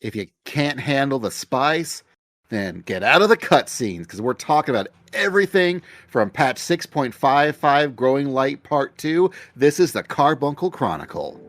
If you can't handle the spice, then get out of the cutscenes, because we're talking about everything from patch 6.55 Growing Light Part 2. This is the Carbuncle Chronicle.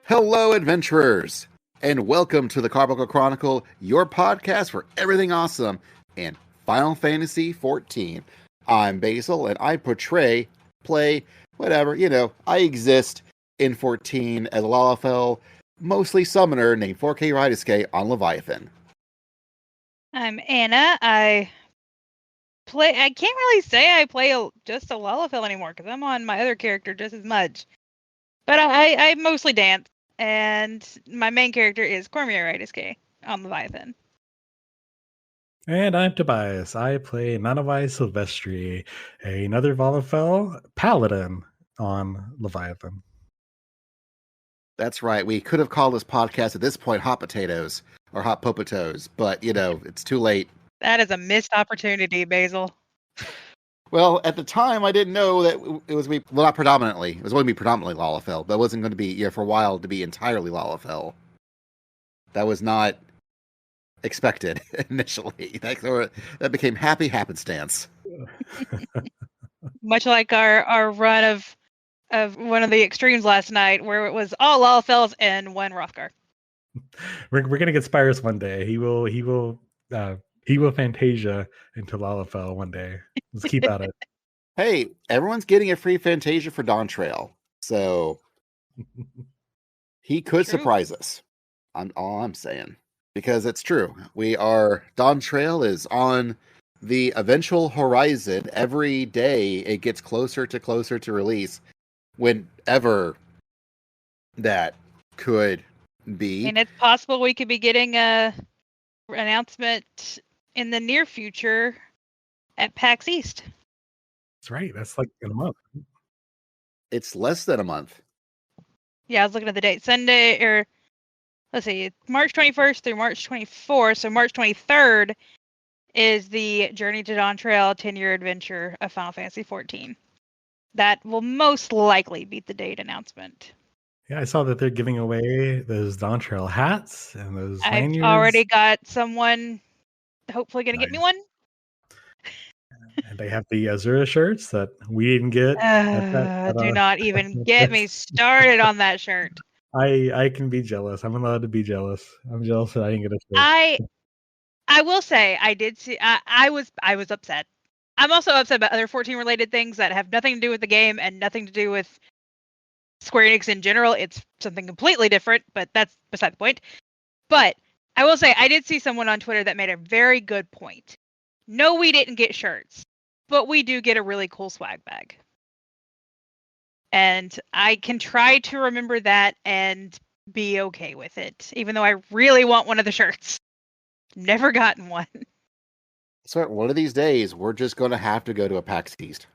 Hello, adventurers, and welcome to the Carbuncle Chronicle, your podcast for everything awesome in Final Fantasy XIV. I'm Basil, and I play, whatever, I exist in 14 as a Lalafell, mostly summoner named 4K Rydiske on Leviathan. I'm Anna. I can't really say I play just a Lalafell anymore, because I'm on my other character just as much. But I mostly dance. And my main character is Cormier Rydiske on Leviathan. And I'm Tobias. I play Nanavai Silvestri, another Lalafell paladin on Leviathan. That's right. We could have called this podcast at this point Hot Potatoes or Hot Popotos, but, it's too late. That is a missed opportunity, Basil. Well, at the time, I didn't know that it was not predominantly. It was going to be predominantly Lalafell, but it wasn't going to be, for a while, to be entirely Lalafell. That was not expected initially. That became happy happenstance. Much like our run of one of the extremes last night, where it was all Lalafells and one Rothgar. We're gonna get Spyrus one day. He will Fantasia into Lalafell one day. Let's keep at it. Hey, everyone's getting a free Fantasia for Dawntrail, so he could surprise us. All I'm saying, because it's true. Dawntrail is on the eventual horizon. Every day it gets closer to release, whenever that could be. And it's possible we could be getting a announcement in the near future at PAX East. That's right. That's like in a month. It's less than a month. Yeah, I was looking at the date. Sunday, or let's see, March 21st through March 24th. So March 23rd is the Journey to Dawntrail 10-year adventure of Final Fantasy XIV. That will most likely be the date announcement. Yeah, I saw that they're giving away those Dawntrail hats and those lanyards. I've already got someone hopefully going to get me one. And they have the Azura shirts that we didn't get. Do not even get me started on that shirt. I can be jealous. I'm allowed to be jealous. I'm jealous that I didn't get a shirt. I will say I did see. I was upset. I'm also upset about other 14 related things that have nothing to do with the game and nothing to do with Square Enix in general. It's something completely different, but that's beside the point. But I will say I did see someone on Twitter that made a very good point. No, we didn't get shirts, but we do get a really cool swag bag. And I can try to remember that and be okay with it, even though I really want one of the shirts. Never gotten one. So one of these days, we're just going to have to go to a PAX East.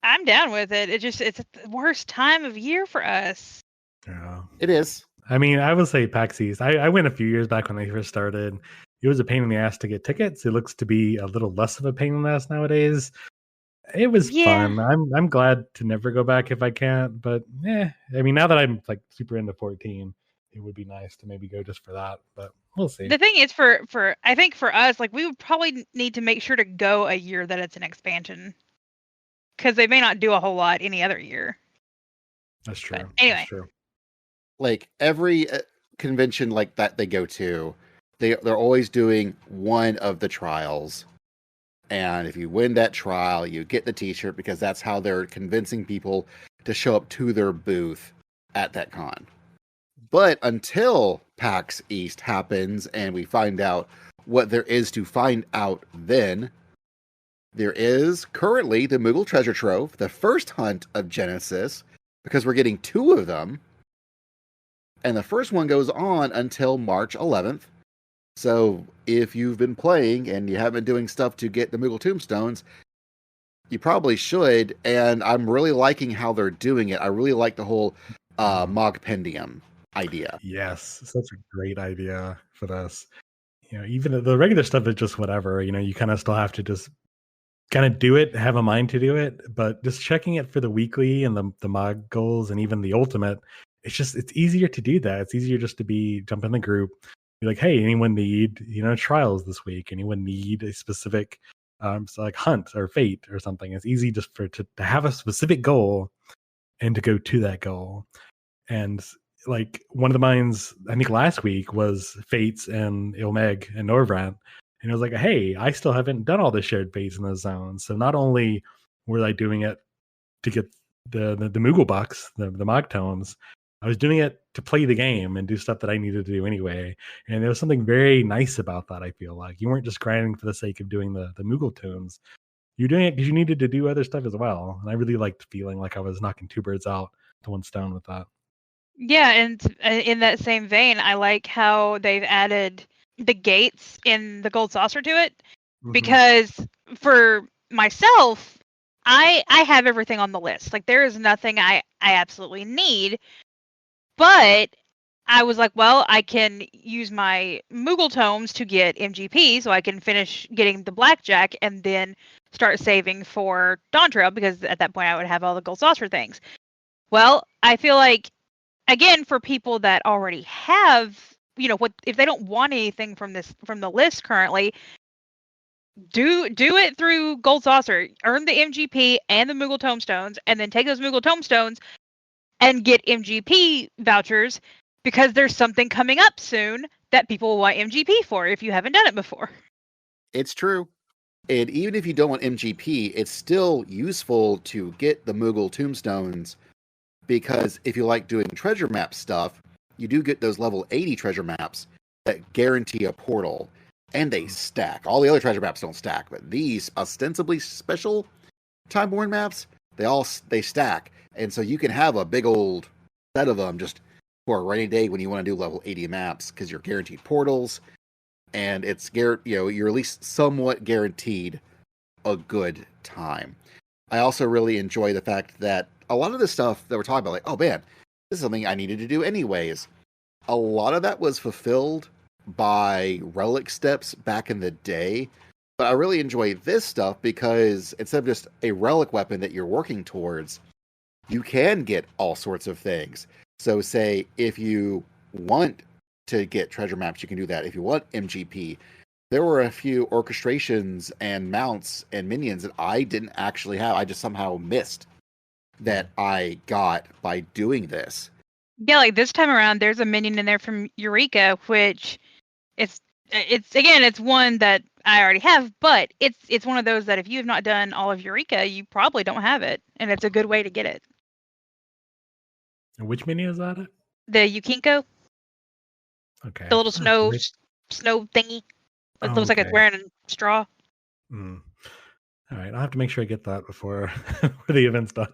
I'm down with it. It's the worst time of year for us. Yeah, it is. I mean, I would say PAX East. I went a few years back when they first started. It was a pain in the ass to get tickets. It looks to be a little less of a pain in the ass nowadays. It was fun. I'm glad to never go back if I can't. But I mean, now that I'm like super into 14, it would be nice to maybe go just for that. But we'll see. The thing is, for I think for us, like we would probably need to make sure to go a year that it's an expansion, because they may not do a whole lot any other year. That's true. But anyway, that's true. Like every convention like that they go to, they're always doing one of the trials, and if you win that trial, you get the T-shirt, because that's how they're convincing people to show up to their booth at that con. But until PAX East happens and we find out what there is to find out then, there is currently the Moogle Treasure Trove, the first hunt of Genesis, because we're getting 2 of them. And the first one goes on until March 11th. So if you've been playing and you haven't been doing stuff to get the Moogle Tombstones, you probably should. And I'm really liking how they're doing it. I really like the whole Mogpendium idea. Yes, such a great idea for this. Even the regular stuff is just whatever. You kind of still have to just kind of do it, have a mind to do it. But just checking it for the weekly and the Mog goals and even the ultimate, it's easier to do that. It's easier just to jump in the group, be like, hey, anyone need trials this week? Anyone need a specific so like hunt or fate or something? It's easy just to have a specific goal and to go to that goal. And like one of the mines, I think last week was Fates and Ilmeg and Norvrant. And it was like, hey, I still haven't done all the shared fates in those zones. So not only were I doing it to get the Moogle bucks, the Mog tomes, I was doing it to play the game and do stuff that I needed to do anyway. And there was something very nice about that, I feel like. You weren't just grinding for the sake of doing the Moogle tomes. You're doing it because you needed to do other stuff as well. And I really liked feeling like I was knocking 2 birds out to one stone with that. Yeah, and in that same vein, I like how they've added the gates in the gold saucer to it, because for myself, I have everything on the list. Like there is nothing I absolutely need, but I was like, well, I can use my Moogle tomes to get MGP, so I can finish getting the blackjack and then start saving for Dawntrail, because at that point I would have all the gold saucer things. Well, I feel like, again, for people that already have, what if they don't want anything from the list currently, do it through Gold Saucer, earn the MGP and the Moogle Tomestones, and then take those Moogle Tomestones and get MGP vouchers, because there's something coming up soon that people will want MGP for if you haven't done it before. It's true. And even if you don't want MGP, it's still useful to get the Moogle Tombstones, because if you like doing treasure map stuff, you do get those level 80 treasure maps that guarantee a portal, and they stack. All the other treasure maps don't stack, but these ostensibly special Timeborn maps, they stack. And so you can have a big old set of them just for a rainy day when you want to do level 80 maps, because you're guaranteed portals, and it's you're at least somewhat guaranteed a good time. I also really enjoy the fact that a lot of the stuff that we're talking about, like, oh man, this is something I needed to do anyways, a lot of that was fulfilled by relic steps back in the day. But I really enjoy this stuff because instead of just a relic weapon that you're working towards, you can get all sorts of things. So say if you want to get treasure maps, you can do that. If you want MGP, there were a few orchestrations and mounts and minions that I didn't actually have. I just somehow missed that I got by doing this. Yeah, like this time around, there's a minion in there from Eureka, which it's one that I already have, but it's one of those that if you have not done all of Eureka, you probably don't have it, and it's a good way to get it. And which minion is that? The Yukinko. Okay. The little snow thingy. It looks like it's wearing a straw. All right, I'll have to make sure I get that before the event's done.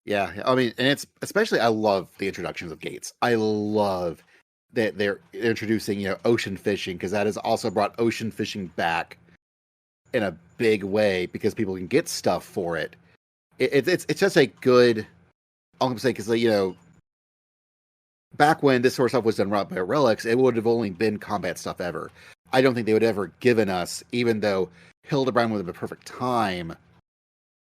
Yeah, I mean, and it's especially, I love the introductions of gates. I love that they're introducing, ocean fishing, because that has also brought ocean fishing back in a big way, because people can get stuff for it. It's just a good, all I'm saying, because back when this sort of stuff was done by Relics, it would have only been combat stuff ever. I don't think they would have ever given us, even though Hildebrand would have been a perfect time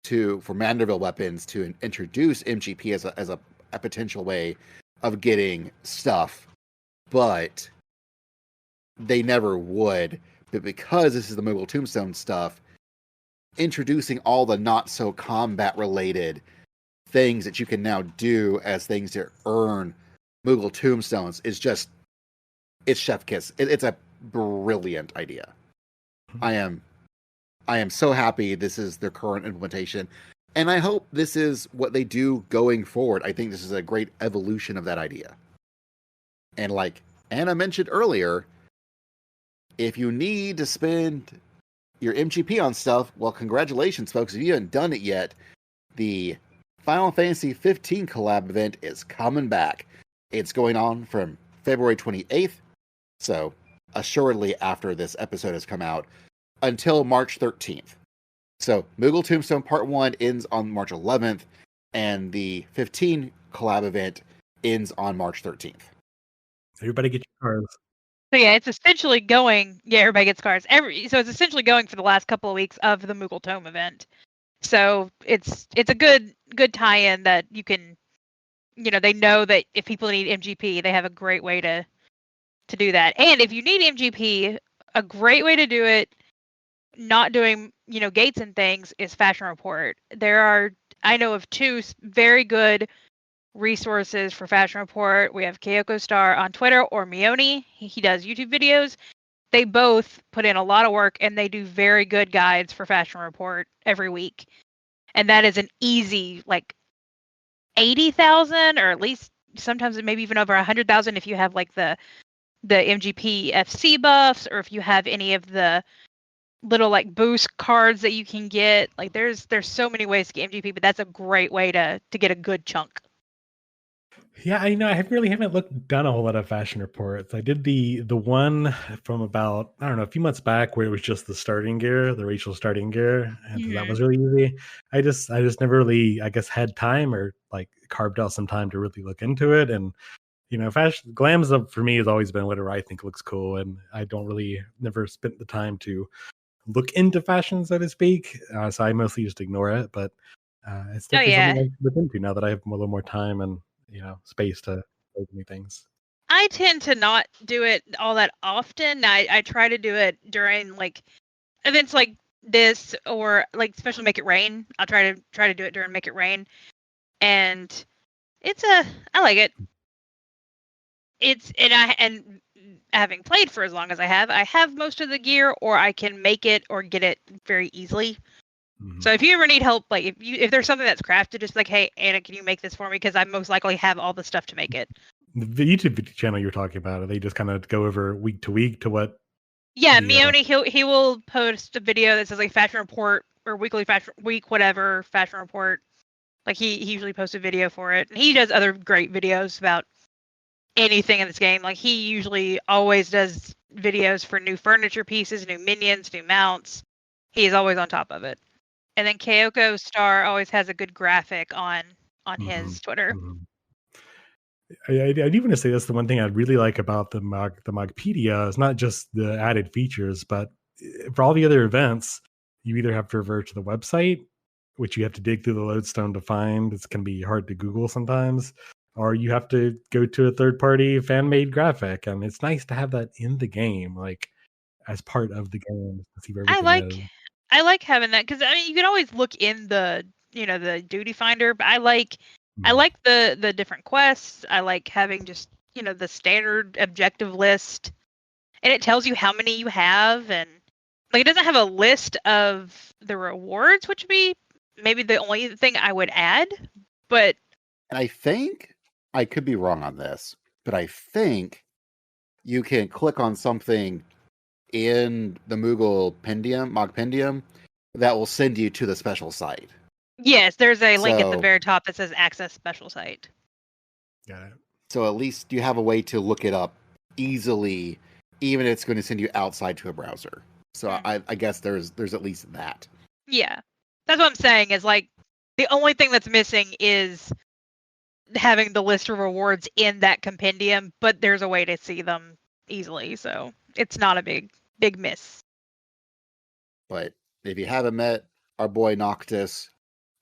for Manderville weapons to introduce MGP as a potential way of getting stuff, but they never would. But because this is the Moogle Tombstone stuff, introducing all the not so combat related things that you can now do as things to earn Moogle Tombstones is just, it's chef kiss. It's a brilliant idea. I am so happy this is their current implementation, and I hope this is what they do going forward. I think this is a great evolution of that idea. And Anna mentioned earlier, if you need to spend your MGP on stuff, well, congratulations, folks. If you haven't done it yet, the Final Fantasy XV collab event is coming back. It's going on from February 28th, so assuredly after this episode has come out, until March 13th. So Moogle Tombstone Part 1 ends on March 11th, and the 15 collab event ends on March 13th. Everybody get your cards. So yeah, it's essentially going. Yeah, everybody gets cards. So it's essentially going for the last couple of weeks of the Moogle Tome event. So it's a good tie-in that you can, they know that if people need MGP, they have a great way to do that. And if you need MGP, a great way to do it, not doing gates and things, is Fashion Report. I know of two very good resources for Fashion Report. We have Kyoko Star on Twitter, or Mione. He does YouTube videos. They both put in a lot of work, and they do very good guides for Fashion Report every week. And that is an easy, 80,000, or at least sometimes maybe even over 100,000 if you have the MGP FC buffs, or if you have any of the little boost cards that you can get. There's so many ways to get MGP, but that's a great way to get a good chunk. Yeah, I haven't done a whole lot of Fashion Reports. I did the one from about, I don't know, a few months back, where it was just the starting gear, the racial starting gear, and that was really easy. I just never really, I guess, had time, or carved out some time to really look into it. And fashion glams for me has always been whatever I think looks cool, and I never spent the time to look into fashion, so to speak. So I mostly just ignore it. But it's definitely something I should look into now that I have a little more time and space to open new things. I tend to not do it all that often. I try to do it during events like this, or especially Make It Rain. I'll try to do it during Make It Rain, and I like it. And having played for as long as I have most of the gear, or I can make it or get it very easily. So if you ever need help, if there's something that's crafted, just hey, Anna, can you make this for me? Because I most likely have all the stuff to make it. The YouTube channel you're talking about, they just kind of go over week to week to what? Yeah, Mione, he will post a video that says Fashion Report, or weekly fashion week, whatever, Fashion Report. He usually posts a video for it, and he does other great videos about anything in this game. He usually always does videos for new furniture pieces, new minions, new mounts. He's always on top of it. And then Kyoko Star always has a good graphic on his Twitter. I'd even to say that's the one thing I'd really like about the Mogpedia is not just the added features, but for all the other events, you either have to revert to the website, which you have to dig through the lodestone to find. It's going to be hard to Google sometimes, or you have to go to a third-party fan-made graphic. And it's nice to have that in the game, as part of the game. To see where I like having that, because you can always look in the the duty finder, but I like the different quests. I like having just the standard objective list, and it tells you how many you have, and it doesn't have a list of the rewards, which would be maybe the only thing I would add. But I think, I could be wrong on this, but I think you can click on something in the Mogpendium, that will send you to the special site. Yes, there's a link at the very top that says access special site. Got it. So at least you have a way to look it up easily, even if it's going to send you outside to a browser. So I guess there's at least that. Yeah, that's what I'm saying, is the only thing that's missing is having the list of rewards in that compendium, but there's a way to see them easily, so it's not a big miss. But if you haven't met our boy Noctis,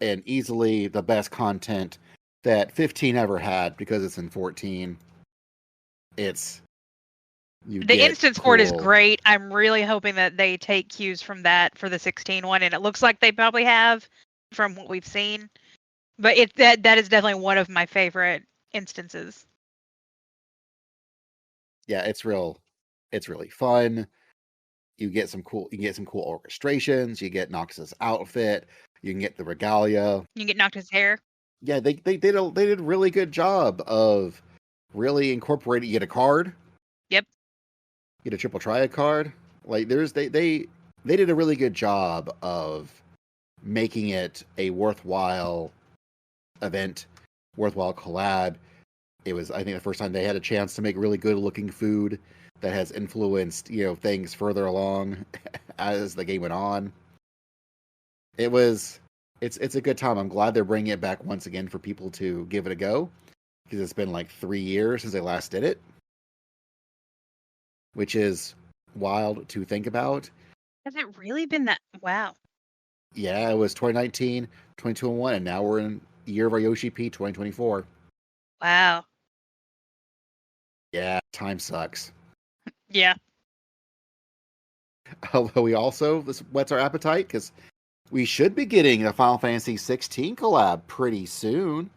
and easily the best content that 15 ever had, because it's in 14, the instance port is great. I'm really hoping that they take cues from that for the 16 one, and it looks like they probably have from what we've seen. But that is definitely one of my favorite instances. Yeah, it's really fun. You can get some cool orchestrations. You get Noctis' outfit. You can get the regalia. You can get Noctis' hair. Yeah, they did a really good job of really incorporating. You get a card, get a triple triad card. Like they did a really good job of making it a worthwhile event, worthwhile collab. It was, I think, the first time they had a chance to make really good looking food that has influenced, things further along as the game went on. It's a good time. I'm glad they're bringing it back once again for people to give it a go, because it's been like 3 years since they last did it, which is wild to think about. Has it really been that? Wow. Yeah, it was 2019, 2021, and now we're in year of our Yoshi P 2024. Wow. Yeah, time sucks. Yeah. Although this whets our appetite, because we should be getting a Final Fantasy XVI collab pretty soon.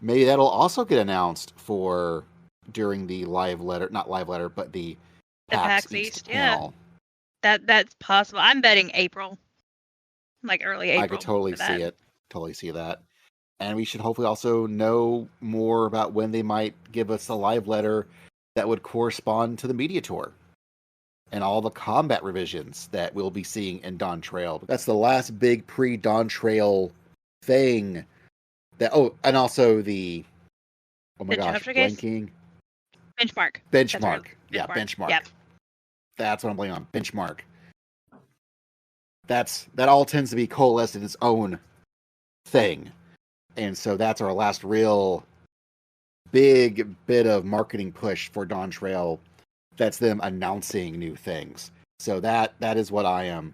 Maybe that'll also get announced during the not live letter, but the PAX East panel. That's possible. I'm betting April, like early April. I could totally see that. And we should hopefully also know more about when they might give us a live letter that would correspond to the media tour and all the combat revisions that we'll be seeing in Dawntrail. That's the last big pre-Dawntrail thing. And also blanking. Benchmark. Yeah, benchmark. Yep. That's what I'm blaming on. Benchmark. That all tends to be coalesced in its own thing. And so that's our last real big bit of marketing push for Dawntrail. That's them announcing new things. So that is what I am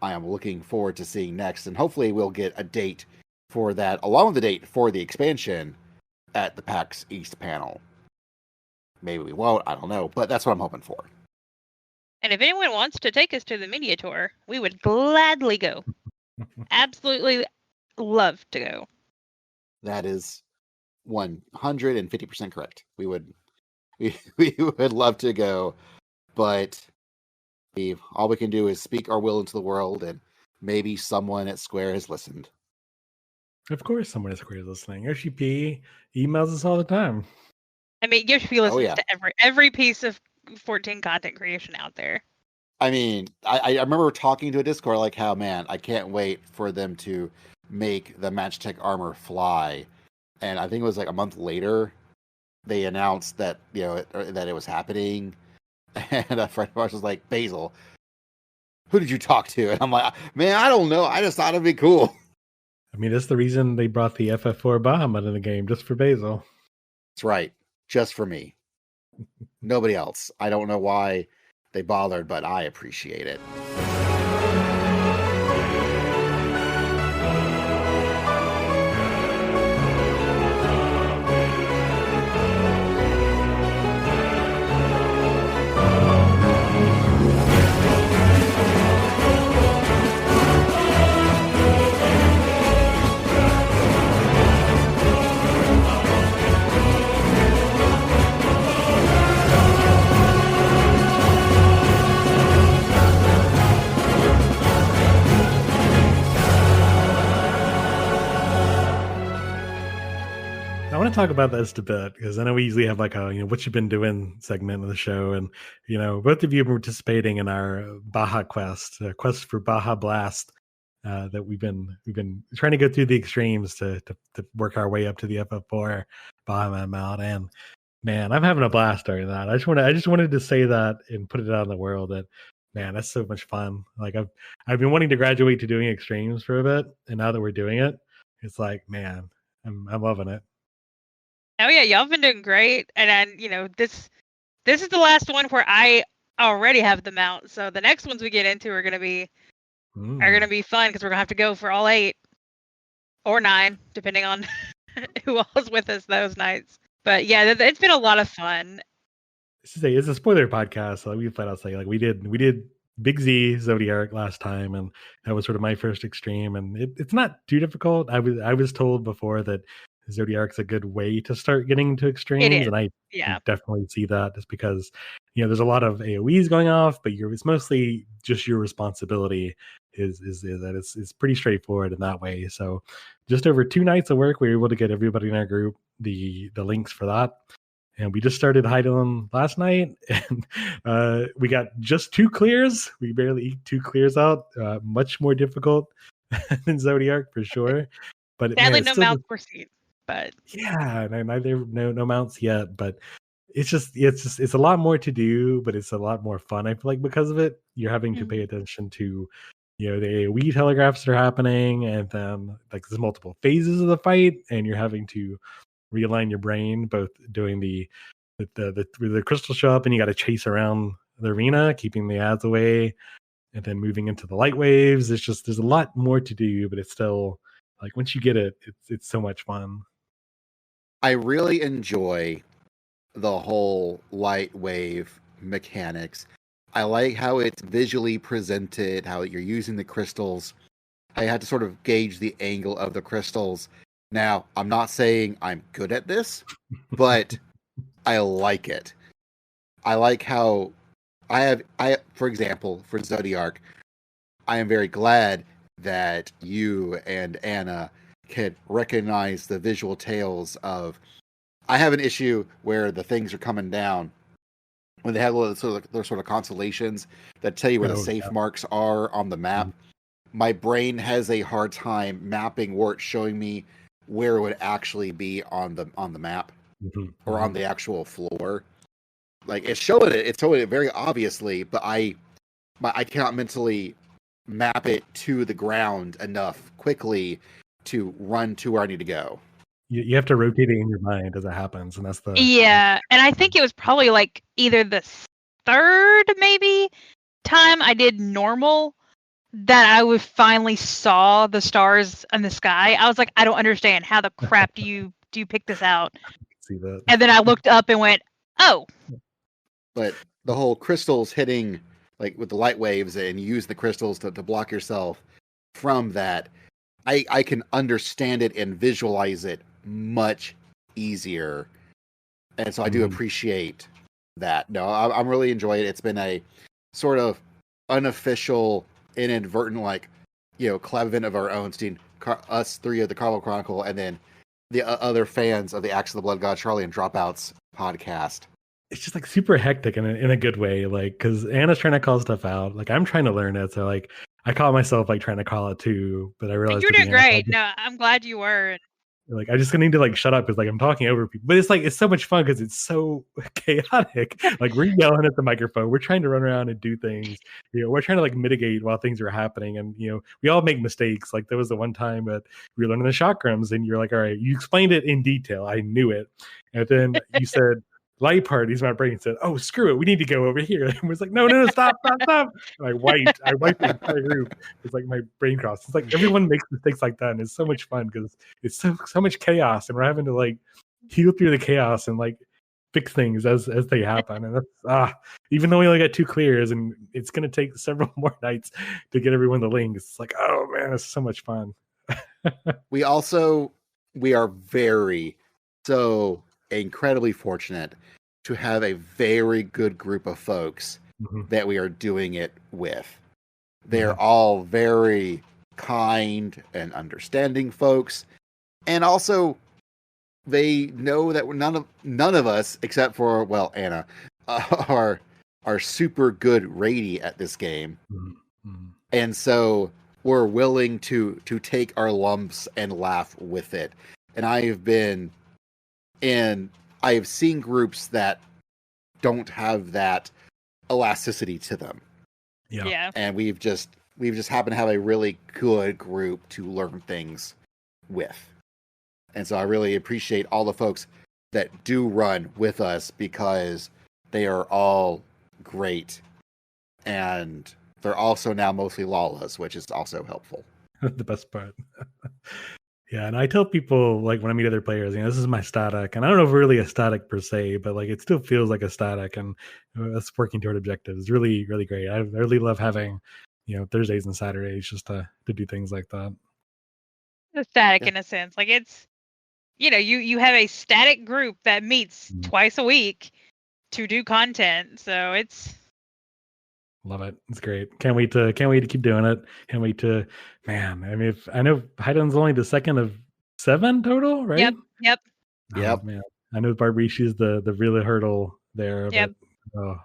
looking forward to seeing next. And hopefully we'll get a date for that, along with the date for the expansion at the PAX East panel. Maybe we won't, I don't know, but that's what I'm hoping for. And if anyone wants to take us to the media tour, we would gladly go. Absolutely love to go. That is 150% correct. We would love to go, but all we can do is speak our will into the world, and maybe someone at Square has listened. Of course someone at Square is listening. Yoshi P emails us all the time. I mean, Yoshi P listens to every piece of 14 content creation out there. I mean, I remember talking to a Discord like how, man, I can't wait for them to make the Magitech armor fly. And I think it was like a month later, they announced that, that it was happening. And a friend of ours was like, Basil, who did you talk to? And I'm like, man, I don't know. I just thought it'd be cool. I mean, that's the reason they brought the FF4 Bahamut in the game, just for Basil. That's right. Just for me. Nobody else. I don't know why they bothered, but I appreciate it. I want to talk about this a bit, because I know we usually have like a what you've been doing segment of the show, and both of you have been participating in our Baja quest for Baja Blast, that we've been trying to go through the extremes to work our way up to the FF4 Baja mount. And man, I'm having a blast during that. I just wanted to say that and put it out in the world that, man, that's so much fun. Like I've been wanting to graduate to doing extremes for a bit, and now that we're doing it, it's like, man, I'm loving it. Oh yeah, y'all have been doing great, and then this is the last one where I already have the mount. So the next ones we get into are gonna be fun, because we're gonna have to go for all 8 or 9, depending on who all's with us those nights. But yeah, it's been a lot of fun. It's a spoiler podcast, so we flat out say like we did Big Z Zodiac last time, and that was sort of my first extreme, and it's not too difficult. I was told before that Zodiac's a good way to start getting into extremes, and I definitely see that, just because there's a lot of AoEs going off, but it's mostly just your responsibility is that it's pretty straightforward in that way. So just over 2 nights of work, we were able to get everybody in our group the links for that, and we just started Heidelin last night, and we got just 2 clears. We barely eked 2 clears out. Much more difficult than Zodiac for sure. But Sadly, man, no mounts were seen. But yeah, no mounts yet. But it's a lot more to do, but it's a lot more fun. I feel like because of it, you're having to pay attention to, the AoE telegraphs that are happening, and then like there's multiple phases of the fight, and you're having to realign your brain, both doing the crystals show up and you got to chase around the arena, keeping the ads away, and then moving into the light waves. There's a lot more to do, but it's still like once you get it, it's so much fun. I really enjoy the whole light wave mechanics. I like how it's visually presented, how you're using the crystals. I had to sort of gauge the angle of the crystals. Now, I'm not saying I'm good at this, but I like it. I like how for example, for Zodiac, I am very glad that you and Anna can recognize the visual tales of. I have an issue where the things are coming down when they have those sort of constellations that tell you where the safe marks are on the map. My brain has a hard time mapping where it's showing me where it would actually be on the map or on the actual floor. Like it's showing it very obviously, but I cannot mentally map it to the ground enough quickly to run to where I need to go. You have to rotate it in your mind as it happens, and that's the and I think it was probably like either the 3rd maybe time I did normal that I finally saw the stars in the sky. I was like, I don't understand. How the crap do you pick this out? See that. And then I looked up and went, oh. But the whole crystals hitting, like with the light waves, and you use the crystals to block yourself from that, I can understand it and visualize it much easier. And so I do appreciate that. No, I'm really enjoying it. It's been a sort of unofficial, inadvertent, like, club event of our own, seeing us 3 of the Carbuncle Chronicle, and then the other fans of the Acts of the Blood God Charlie and Dropouts podcast. It's just like super hectic in a good way, like because Anna's trying to call stuff out, like I'm trying to learn it, so like I caught myself like trying to call it too, but I realized you're doing great. No, I'm glad you were. Like I just need to like shut up because like I'm talking over people, but it's so much fun because it's so chaotic. Like we're yelling at the microphone, we're trying to run around and do things. We're trying to like mitigate while things are happening, and we all make mistakes. Like there was the one time that we were learning the chakrams, and you're like, all right, you explained it in detail, I knew it, and then you said light parties. My brain said, oh screw it, we need to go over here, and was like, no, stop. And I wiped the entire group. It's like my brain crossed. It's like everyone makes mistakes like that, and it's so much fun because it's so much chaos, and we're having to like heal through the chaos and like fix things as they happen. And that's even though we only got 2 clears and it's going to take several more nights to get everyone the link, it's like, oh man, it's so much fun. We are very so incredibly fortunate to have a very good group of folks that we are doing it with. They're all very kind and understanding folks, and also they know that none of us, except for Anna, are super good raidie at this game, and so we're willing to take our lumps and laugh with it. And I have seen groups that don't have that elasticity to them. Yeah. And we've just happened to have a really good group to learn things with. And so I really appreciate all the folks that do run with us because they are all great. And they're also now mostly Lalas, which is also helpful. The best part. Yeah, and I tell people, like, when I meet other players, this is my static, and I don't know if we're really a static per se, but like it still feels like a static, and us working toward objectives is really, really great. I really love having, Thursdays and Saturdays just to do things like that. The static in a sense, like it's, you have a static group that meets twice a week to do content, so it's. Love it. It's great. Can't wait to keep doing it. Can't wait to, man. I mean, I know Heiden's only the 2nd of 7 total, right? Yep. Oh, man. I know Barbrishi's the real hurdle there, Yep. but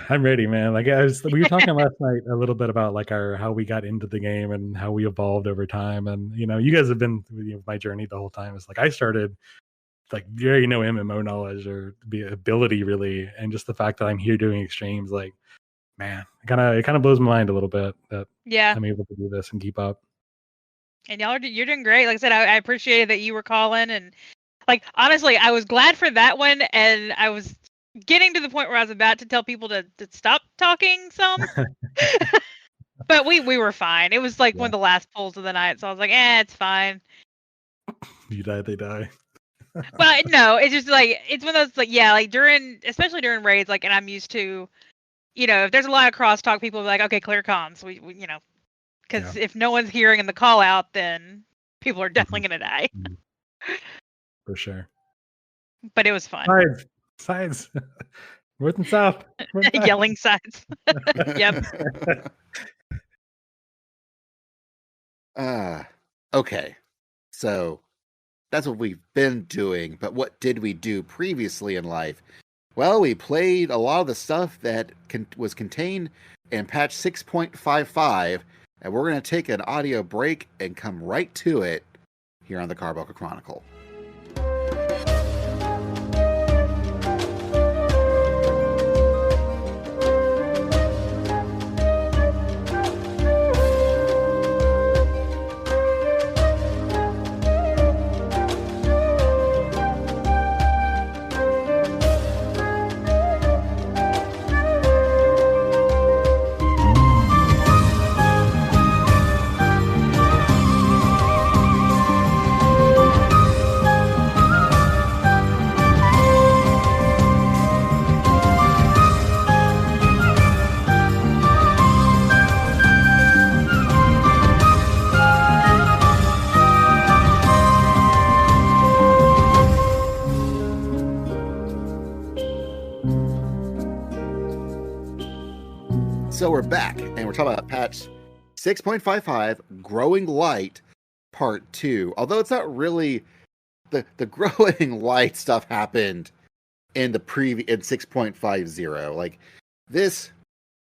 I'm ready, man. Like we were talking last night a little bit about like how we got into the game and how we evolved over time, and you guys have been with my journey the whole time. It's like I started like very no MMO knowledge or ability really, and just the fact that I'm here doing extremes, like man, it kind of blows my mind a little bit that I'm able to do this and keep up. And you're doing great. Like I said, I appreciated that you were calling, and like honestly, I was glad for that one, and I was getting to the point where I was about to tell people to stop talking some. But we were fine. It was like one of the last pulls of the night, so I was like, it's fine. You die, they die. Well, no, it's just like it's one of those like especially during raids, like, and I'm used to, if there's a lot of crosstalk, people are like, okay, clear comms, we because if no one's hearing in the call out, then people are definitely gonna die. For sure. But it was fun. Sides. North and south. Yelling sides. Yep. Okay. So that's what we've been doing, but what did we do previously in life? Well, we played a lot of the stuff that was contained in patch 6.55, and we're going to take an audio break and come right to it here on the Carbuncle Chronicle. So we're back, and we're talking about patch 6.55, Growing Light, Part 2. Although it's not really... The Growing Light stuff happened in the in 6.50. Like, this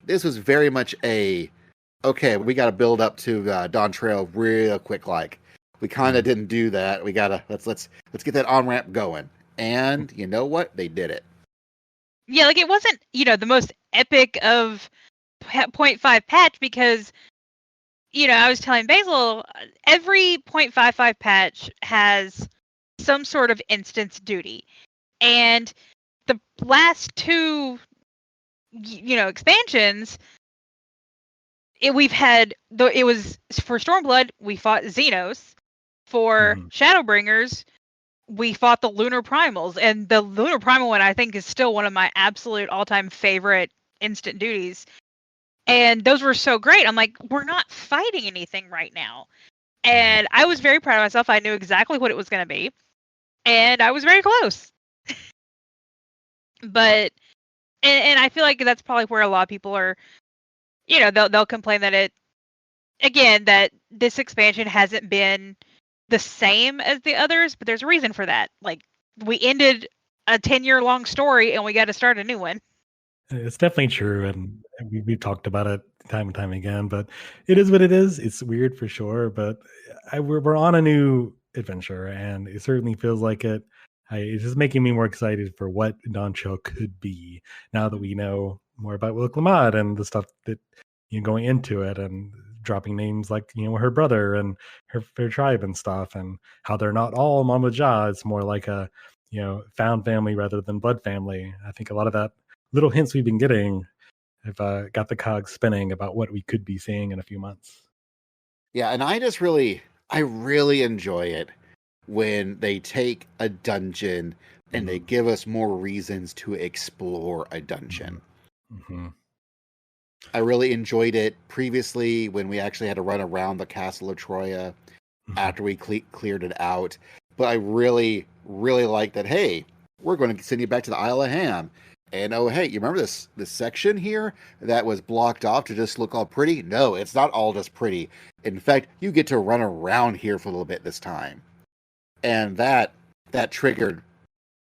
was very much okay, we got to build up to Dawntrail real quick. Like, we kind of didn't do that. We gotta... Let's get that on-ramp going. And you know what? They did it. Yeah, like, it wasn't, the most epic of 0.5 patch because, I was telling Basil, every 0.55 patch has some sort of instance duty. And the last two, expansions, it was for Stormblood, we fought Xenos. For Shadowbringers, we fought the Lunar Primals. And the Lunar Primal one, I think, is still one of my absolute all-time favorite instant duties. And those were so great. I'm like, we're not fighting anything right now. And I was very proud of myself. I knew exactly what it was going to be. And I was very close. But, and I feel like that's probably where a lot of people are, they'll complain that that this expansion hasn't been the same as the others, but there's a reason for that. Like, we ended a 10-year-long story and we got to start a new one. It's definitely true, and we've talked about it time and time again, but it is what it is. It's weird for sure, but we're on a new adventure, and it certainly feels like it. It's just making me more excited for what Dawntrail could be now that we know more about Wilklamad and the stuff that going into it, and dropping names like her brother and her tribe and stuff, and how they're not all Mama Ja. It's more like a found family rather than blood family. I think a lot of that little hints we've been getting have got the cogs spinning about what we could be seeing in a few months. Yeah, and I really enjoy it when they take a dungeon and they give us more reasons to explore a dungeon. I really enjoyed it previously when we actually had to run around the Castle of Troya after we cleared it out. But I really, really like that, hey, we're going to send you back to the Isle of Ham. And oh, hey, you remember this section here that was blocked off to just look all pretty? No, it's not all just pretty. In fact, you get to run around here for a little bit this time. And that that triggered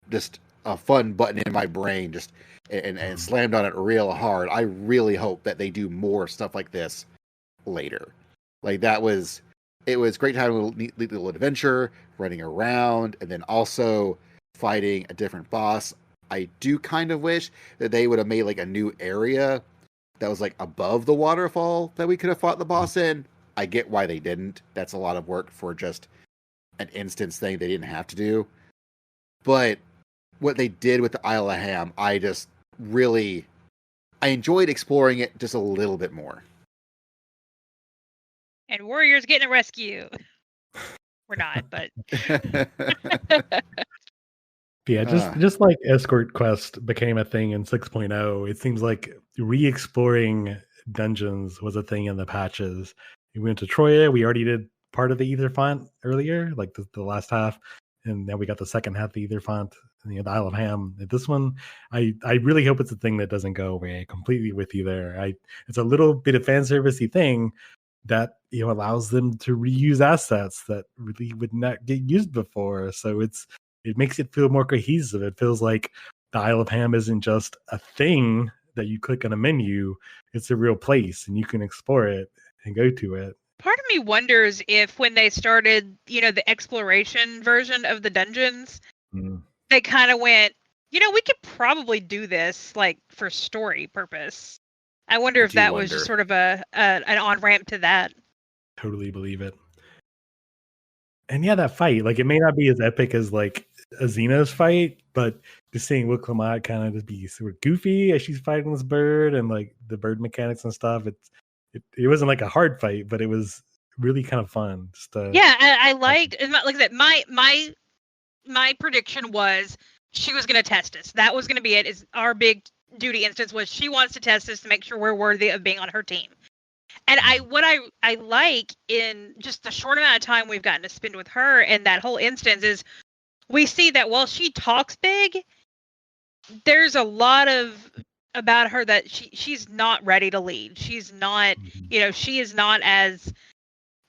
just a fun button in my brain, just and slammed on it real hard. I really hope that they do more stuff like this later. Like it was great to have a neat little adventure, running around, and then also fighting a different boss. I do kind of wish that they would have made like a new area that was like above the waterfall that we could have fought the boss in. I get why they didn't. That's a lot of work for just an instance thing they didn't have to do. But what they did with the Isle of Ham, I enjoyed exploring it just a little bit more. And warriors getting a rescue. We're not, but yeah, just like escort quest became a thing in 6.0, it seems like re-exploring dungeons was a thing in the patches. We went to Troya. We already did part of the Ether Font earlier, like the last half, and then we got the second half of the Ether Font, the Isle of Ham. This one, I really hope it's a thing that doesn't go away completely with you there. It's a little bit of fan servicey thing that allows them to reuse assets that really would not get used before. So it makes it feel more cohesive. It feels like the Isle of Ham isn't just a thing that you click on a menu. It's a real place, and you can explore it and go to it. Part of me wonders if when they started, the exploration version of the dungeons, they kind of went, we could probably do this like for story purpose. I wonder if that was just sort of an on-ramp to that. Totally believe it. And yeah, that fight, like it may not be as epic as like a Xenos fight, but just seeing Wook Lamont kind of just be sort of goofy as she's fighting this bird and like the bird mechanics and stuff. It wasn't like a hard fight, but it was really kind of fun. Yeah, I liked, like I said, my prediction was she was going to test us. That was going to be it. Is our big duty instance was she wants to test us to make sure we're worthy of being on her team. And what I like in just the short amount of time we've gotten to spend with her in that whole instance is we see that while she talks big, there's a lot about her that she's not ready to lead. She's not, she is not as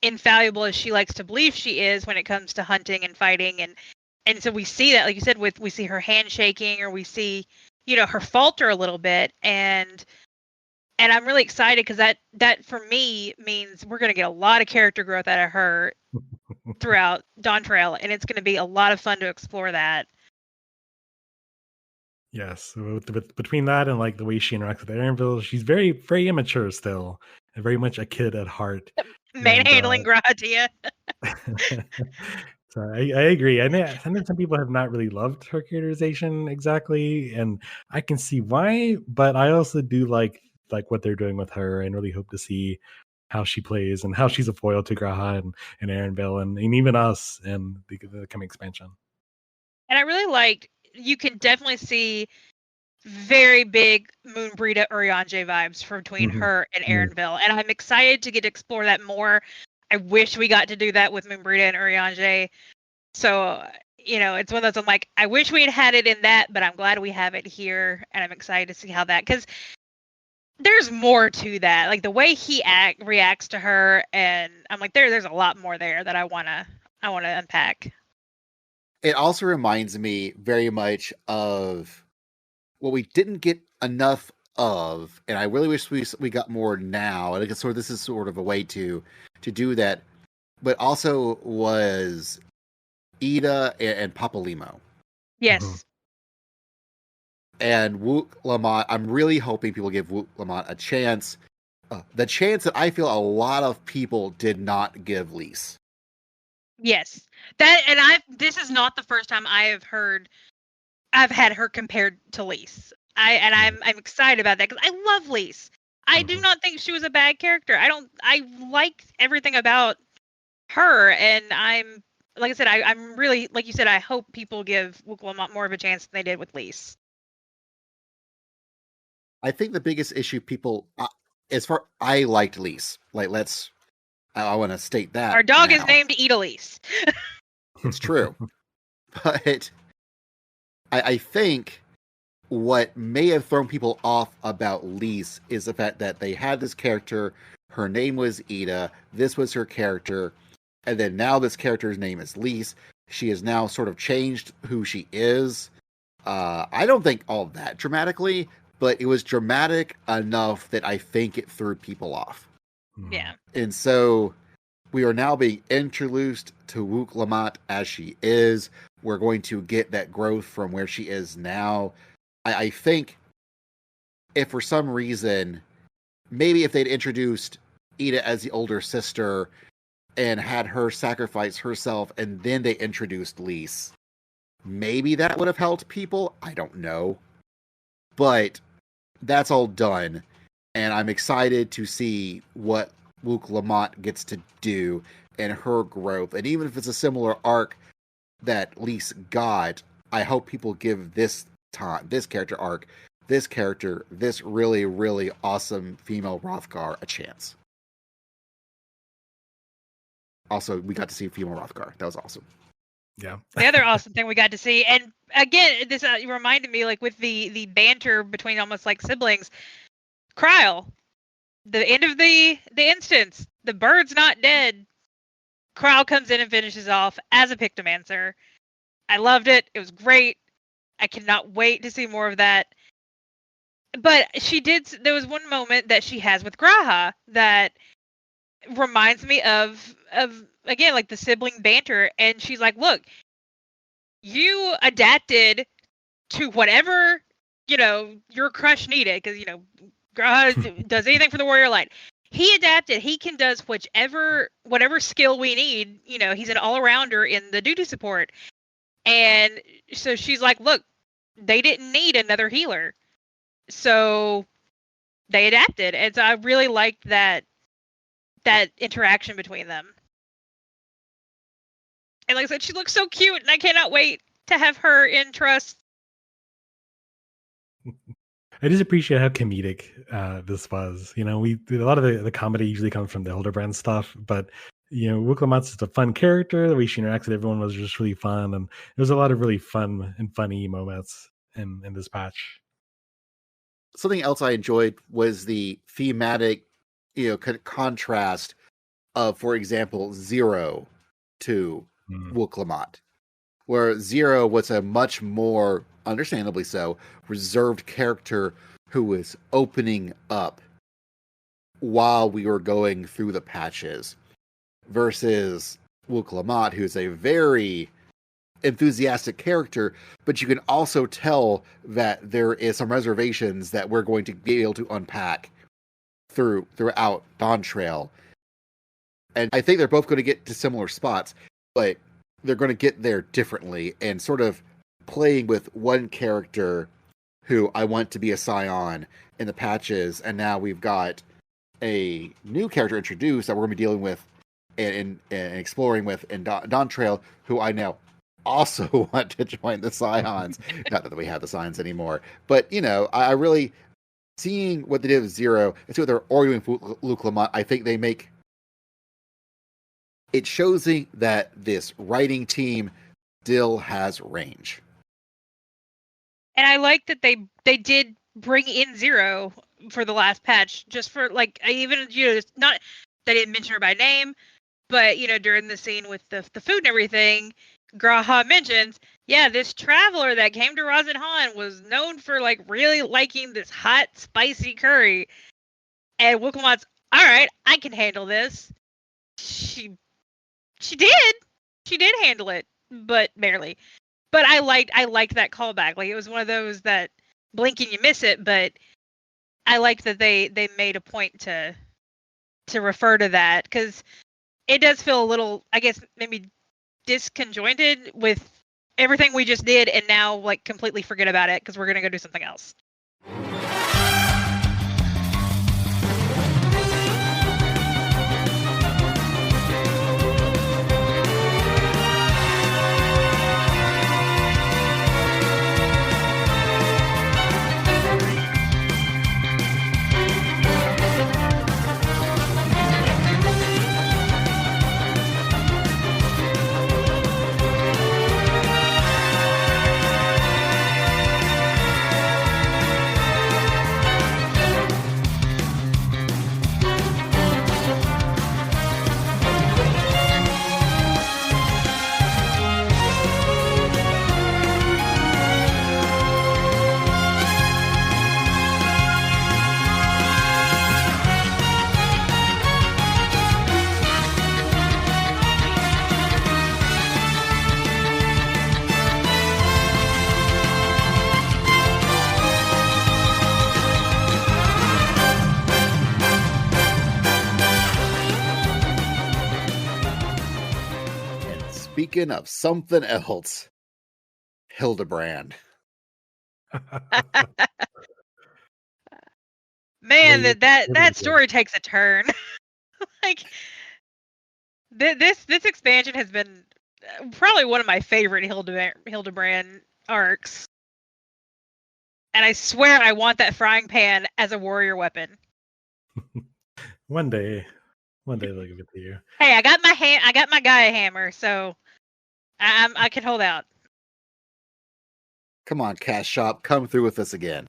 infallible as she likes to believe she is when it comes to hunting and fighting. And so we see that, like you said, we see her hand shaking, or we see, her falter a little bit. And I'm really excited because that for me means we're going to get a lot of character growth out of her throughout Dawntrail, and it's going to be a lot of fun to explore that. Yes, between that and like the way she interacts with Erenville, she's very, very immature still, and very much a kid at heart. Manhandling Gratia. So I agree. I know some people have not really loved her characterization exactly, and I can see why. But I also do like what they're doing with her, and really hope to see how she plays and how she's a foil to Graha and Erenville and even us and the coming expansion. And I really liked. You can definitely see very big Moonbreeda Urianger vibes between her and Erenville, and I'm excited to get to explore that more. I wish we got to do that with Moonbreeda and Urianger. So, it's one of those, I'm like, I wish we had it in that, but I'm glad we have it here, and I'm excited to see how that, because there's more to that. Like the way he reacts to her, and I'm like, there's a lot more there that I wanna unpack. It also reminds me very much of what we didn't get enough of, and I really wish we got more now. And this is sort of a way to do that, but also was Ida and Papalimo. Yes. And Wook Lamont, I'm really hoping people give Wook Lamont a chance. The chance that I feel a lot of people did not give Lise. Yes. This is not the first time I've had her compared to Lise. I'm excited about that because I love Lise. I do not think she was a bad character. I like everything about her, and like I said, I'm really, like you said, I hope people give Wook Lamont more of a chance than they did with Lise. I think the biggest issue people, I liked Lise. Like, I want to state that. Our dog is named Idalise. It's true. But I think what may have thrown people off about Lise is the fact that they had this character, her name was Ida, this was her character, and then now this character's name is Lise. She has now sort of changed who she is. I don't think all that dramatically, but it was dramatic enough that I think it threw people off. Yeah. And so we are now being introduced to Wook Lamont as she is. We're going to get that growth from where she is now. I think if for some reason, maybe if they'd introduced Ida as the older sister and had her sacrifice herself and then they introduced Lise, maybe that would have helped people. I don't know. But that's all done. And I'm excited to see what Wook Lamont gets to do and her growth. And even if it's a similar arc that Lise got, I hope people give this character arc, this really, really awesome female Rothgar a chance. Also, we got to see female Rothgar. That was awesome. Yeah. The other awesome thing we got to see, and again, this reminded me, like with the banter between almost like siblings, Kryle, the end of the instance, the bird's not dead. Kryle comes in and finishes off as a Pictomancer. I loved it. It was great. I cannot wait to see more of that. But there was one moment that she has with Graha that reminds me of again, like the sibling banter. And she's like, look, you adapted to whatever, your crush needed. Because, Graha does anything for the Warrior Light. He adapted. He can does whatever skill we need. He's an all-arounder in the duty support. And so she's like, look, they didn't need another healer. So they adapted. And so I really liked that interaction between them. And like I said, she looks so cute, and I cannot wait to have her in Trust. I just appreciate how comedic this was. A lot of the comedy usually comes from the Hildebrand stuff, but Wook Lamont's just a fun character. The way she interacts with everyone was just really fun, and there was a lot of really fun and funny moments in this patch. Something else I enjoyed was the thematic, contrast of, for example, Zero to Wook Lamont, where Zero was a much more, understandably so, reserved character who was opening up while we were going through the patches, versus Wook Lamont, who's a very enthusiastic character, but you can also tell that there is some reservations that we're going to be able to unpack throughout Dawntrail. And I think they're both going to get to similar spots, but they're going to get there differently, and sort of playing with one character who I want to be a Scion in the patches, and now we've got a new character introduced that we're going to be dealing with and exploring with in Dawntrail, who I now also want to join the Scions. Not that we have the Scions anymore, but I really, seeing what they did with Zero and see what they're arguing with Wook Lamont, I think they make it shows me that this writing team still has range. And I like that they did bring in Zero for the last patch, just for like, even not they didn't mention her by name, but during the scene with the food and everything, Graha mentions, this traveler that came to Razan was known for like really liking this hot, spicy curry. And Wook Lamont's, all right, I can handle this. She did handle it, but barely. But I liked that callback. Like, it was one of those that blink and you miss it, but I liked that they made a point to refer to that, because it does feel a little, I guess, maybe disconjointed with everything we just did, and now like completely forget about it because we're gonna go do something else. speaking of something else, Hildebrand. Man, Really, that really good. story takes a turn. Like this expansion has been probably one of my favorite Hildebrand arcs. And I swear I want that frying pan as a warrior weapon. One day they'll give it to you. Hey, I got my Gaia hammer, so I can hold out. Come on, Cash Shop, come through with us again.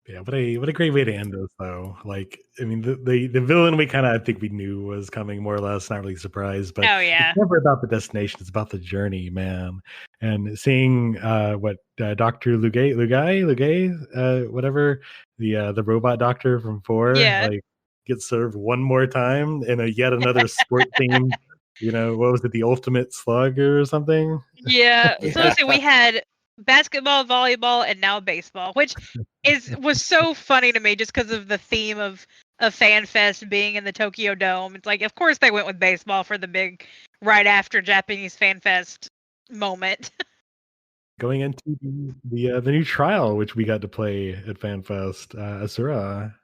Yeah, what a great way to end this though. Like, I mean, the villain we kind of I think we knew was coming more or less, not really surprised, but Oh yeah, it's never about the destination, it's about the journey, man. And seeing what Dr. Lugay, whatever, the robot doctor from 4, yeah, like get served one more time in a yet another sport theme, what was it, the ultimate slug or something? yeah. So let's see, Yeah. we had basketball, volleyball, and now baseball, which was so funny to me just because of the theme of FanFest being in the Tokyo Dome. It's like, of course they went with baseball for the big right after Japanese FanFest moment. Going into the new trial, which we got to play at FanFest, Asura.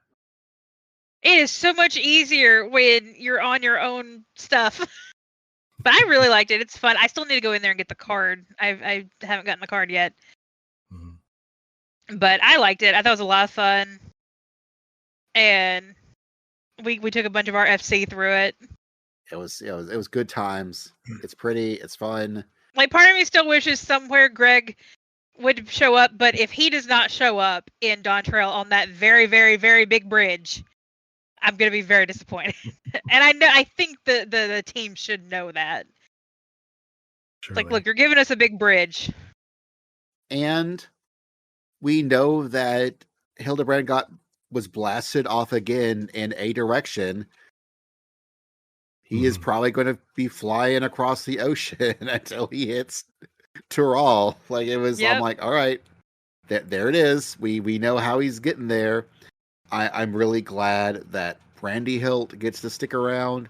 It is so much easier when you're on your own stuff. But I really liked it. It's fun. I still need to go in there and get the card. I haven't gotten the card yet. But I liked it. I thought it was a lot of fun. And we took a bunch of our FC through it. It was good times. It's pretty, it's fun. Like, part of me still wishes somewhere Greg would show up, but if he does not show up in Dawntrail on that very, very, very big bridge, I'm gonna be very disappointed. And I think the team should know that. It's like, look, you're giving us a big bridge. And we know that Hildebrand was blasted off again in a direction. He is probably going to be flying across the ocean until he hits Tural. Like it was, Yep. I'm like, all right, there it is. We know how he's getting there. I'm really glad that Brandy Hilt gets to stick around.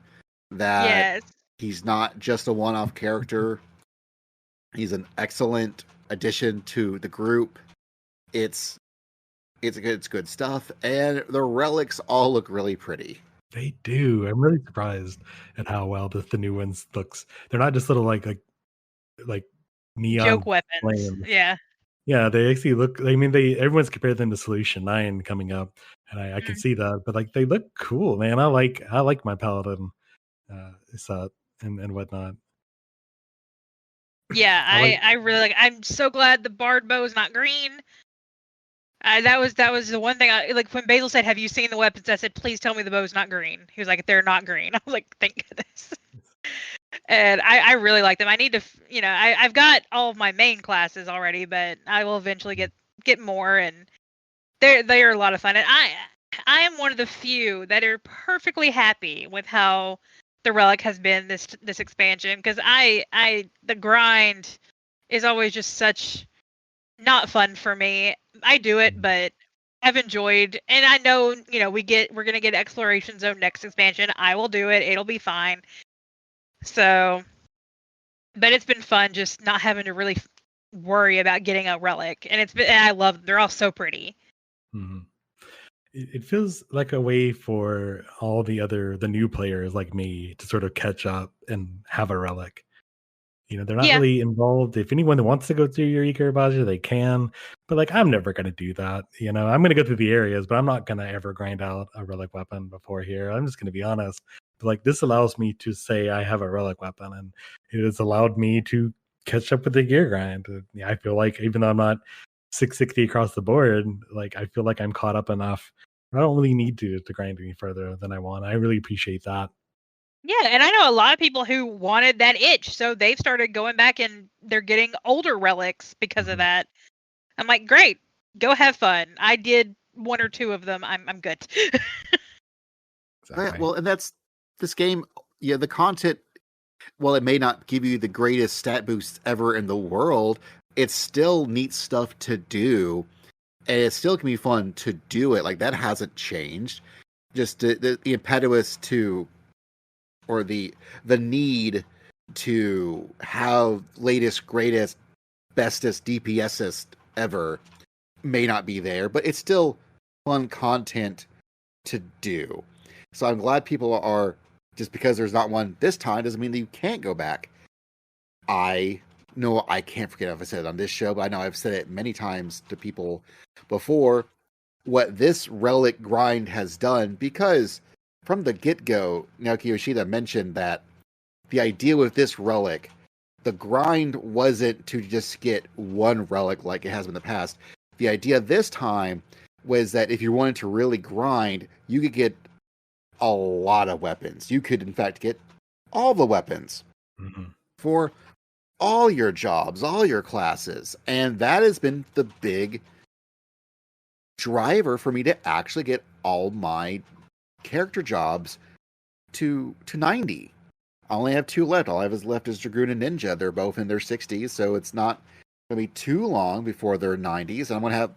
That he's not just a one-off character. He's an excellent addition to the group. It's good stuff, and the relics all look really pretty. They do. I'm really surprised at how well the new ones looks. They're not just little like neon joke weapons. flames. Yeah, they actually look. I mean, everyone's compared them to Solution 9 coming up, and I can see that. But like, they look cool, man. I like my paladin set and whatnot. Yeah, I really like. I'm so glad the Bard bow is not green. That was the one thing I like when Basil said, "Have you seen the weapons?" I said, "Please tell me the bow's not green." He was like, "They're not green." I was like, "Thank goodness." And I really like them. I need to, I've got all of my main classes already, but I will eventually get more, and they are a lot of fun. And I am one of the few that are perfectly happy with how the Relic has been this expansion, because the grind is always just such not fun for me. I do it, but I've enjoyed, and I know, we're gonna get Exploration Zone next expansion. I will do it. It'll be fine. So, but it's been fun just not having to really worry about getting a relic, and I love them. They're all so pretty. Mm-hmm. It feels like a way for all the new players like me to sort of catch up and have a relic. They're not really involved. If anyone wants to go through your Ikarubaja, they can. But like, I'm never going to do that. I'm going to go through the areas, but I'm not going to ever grind out a relic weapon before here. I'm just going to be honest. But like, this allows me to say I have a relic weapon, and it has allowed me to catch up with the gear grind. I feel like even though I'm not 660 across the board, like I feel like I'm caught up enough. I don't really need to grind any further than I want. I really appreciate that. Yeah, and I know a lot of people who wanted that itch, so they've started going back and they're getting older relics because of that. I'm like, great, go have fun. I did 1 or 2 of them. I'm good. Exactly. Well, and that's this game. Yeah, the content, while it may not give you the greatest stat boosts ever in the world, it's still neat stuff to do, and it still can be fun to do it. Like, that hasn't changed. Just the impetus to, or the need to have latest, greatest, bestest, DPSest ever may not be there, but it's still fun content to do. So I'm glad people are, just because there's not one this time doesn't mean that you can't go back. I know I can't forget if I said it on this show, but I know I've said it many times to people before, what this relic grind has done, because from the get-go, Naoki Yoshida mentioned that the idea with this relic, the grind wasn't to just get one relic like it has been in the past. The idea this time was that if you wanted to really grind, you could get a lot of weapons. You could, in fact, get all the weapons for all your jobs, all your classes. And that has been the big driver for me to actually get all my character jobs to 90. I only have 2 left. All I have left is Dragoon and Ninja. They're both in their 60s, so it's not going to be too long before they're 90s. And I'm going to have,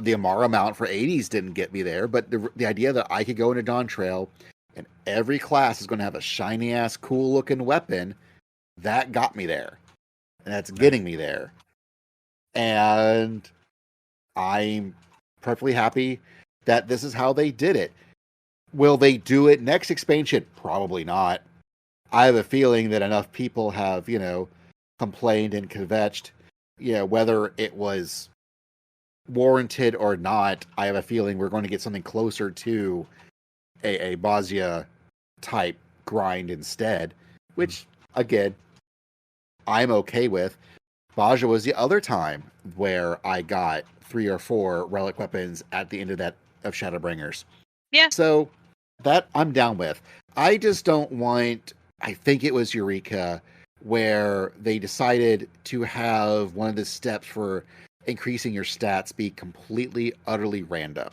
the Amara mount for 80s didn't get me there, but the idea that I could go into Dawntrail and every class is going to have a shiny ass, cool looking weapon, that got me there, and that's getting me there. And I'm perfectly happy that this is how they did it. Will they do it next expansion? Probably not. I have a feeling that enough people have, complained and kvetched, whether it was warranted or not. I have a feeling we're going to get something closer to a Bozia type grind instead, which, again, I'm okay with. Bozia was the other time where I got 3 or 4 relic weapons at the end of Shadowbringers. Yeah. So that I'm down with. I just don't want, I think it was Eureka, where they decided to have one of the steps for increasing your stats be completely, utterly random.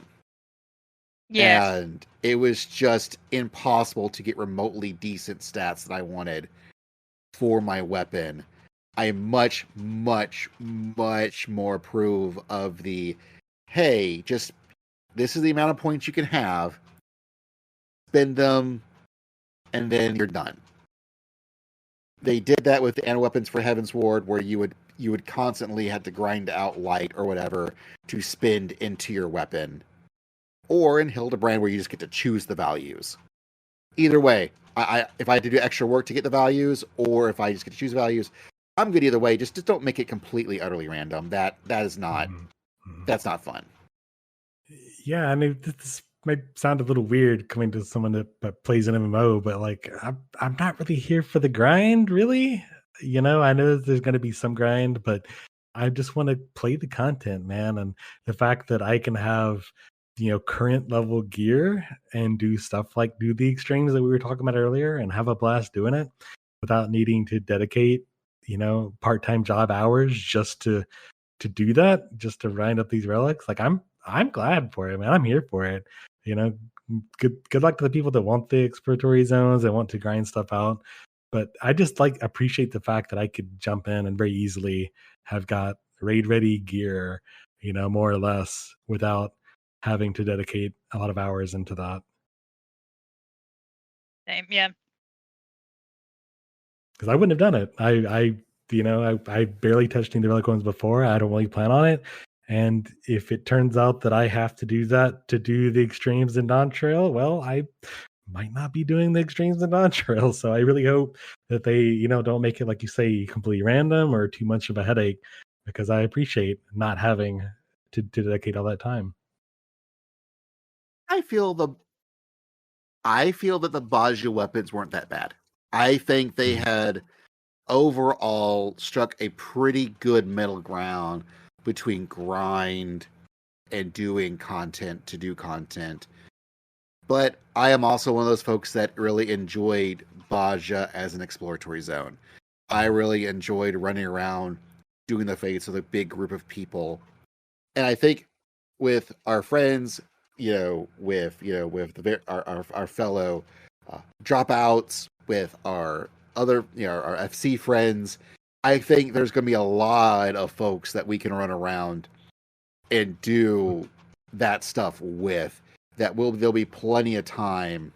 Yes. And it was just impossible to get remotely decent stats that I wanted for my weapon. I much, much, much more approve of the, hey, just this is the amount of points you can have, spend them, and then you're done. They did that with the Ana weapons for Heaven's Ward, where you would constantly have to grind out light or whatever to spend into your weapon. Or in Hildebrand, where you just get to choose the values. Either way, if I had to do extra work to get the values, or if I just get to choose values, I'm good either way. Just don't make it completely, utterly random. That is not, that's not fun. Yeah, I mean, this might sound a little weird coming to someone that plays an MMO, but like, I'm not really here for the grind, really. I know there's going to be some grind, but I just want to play the content, man. And the fact that I can have, current level gear and do stuff like do the extremes that we were talking about earlier and have a blast doing it without needing to dedicate, part-time job hours just to do that, just to grind up these relics. Like I'm glad for it, man. I'm here for it. Good luck to the people that want the exploratory zones and want to grind stuff out. But I just appreciate the fact that I could jump in and very easily have got raid ready gear, more or less, without having to dedicate a lot of hours into that. Same, yeah. Because I wouldn't have done it. I barely touched any of the relic ones before. I don't really plan on it. And if it turns out that I have to do that to do the extremes in Dawntrail, well, I might not be doing the extremes in Dawntrail. So I really hope that they, don't make it, like you say, completely random or too much of a headache, because I appreciate not having to dedicate all that time. I feel that the Bozia weapons weren't that bad. I think they had overall struck a pretty good middle ground between grind and doing content to do content. But I am also one of those folks that really enjoyed Bozia as an exploratory zone. I really enjoyed running around doing the fates with a big group of people. And I think with our friends, with our fellow dropouts, with our other, our FC friends, I think there's going to be a lot of folks that we can run around and do that stuff with. There'll be plenty of time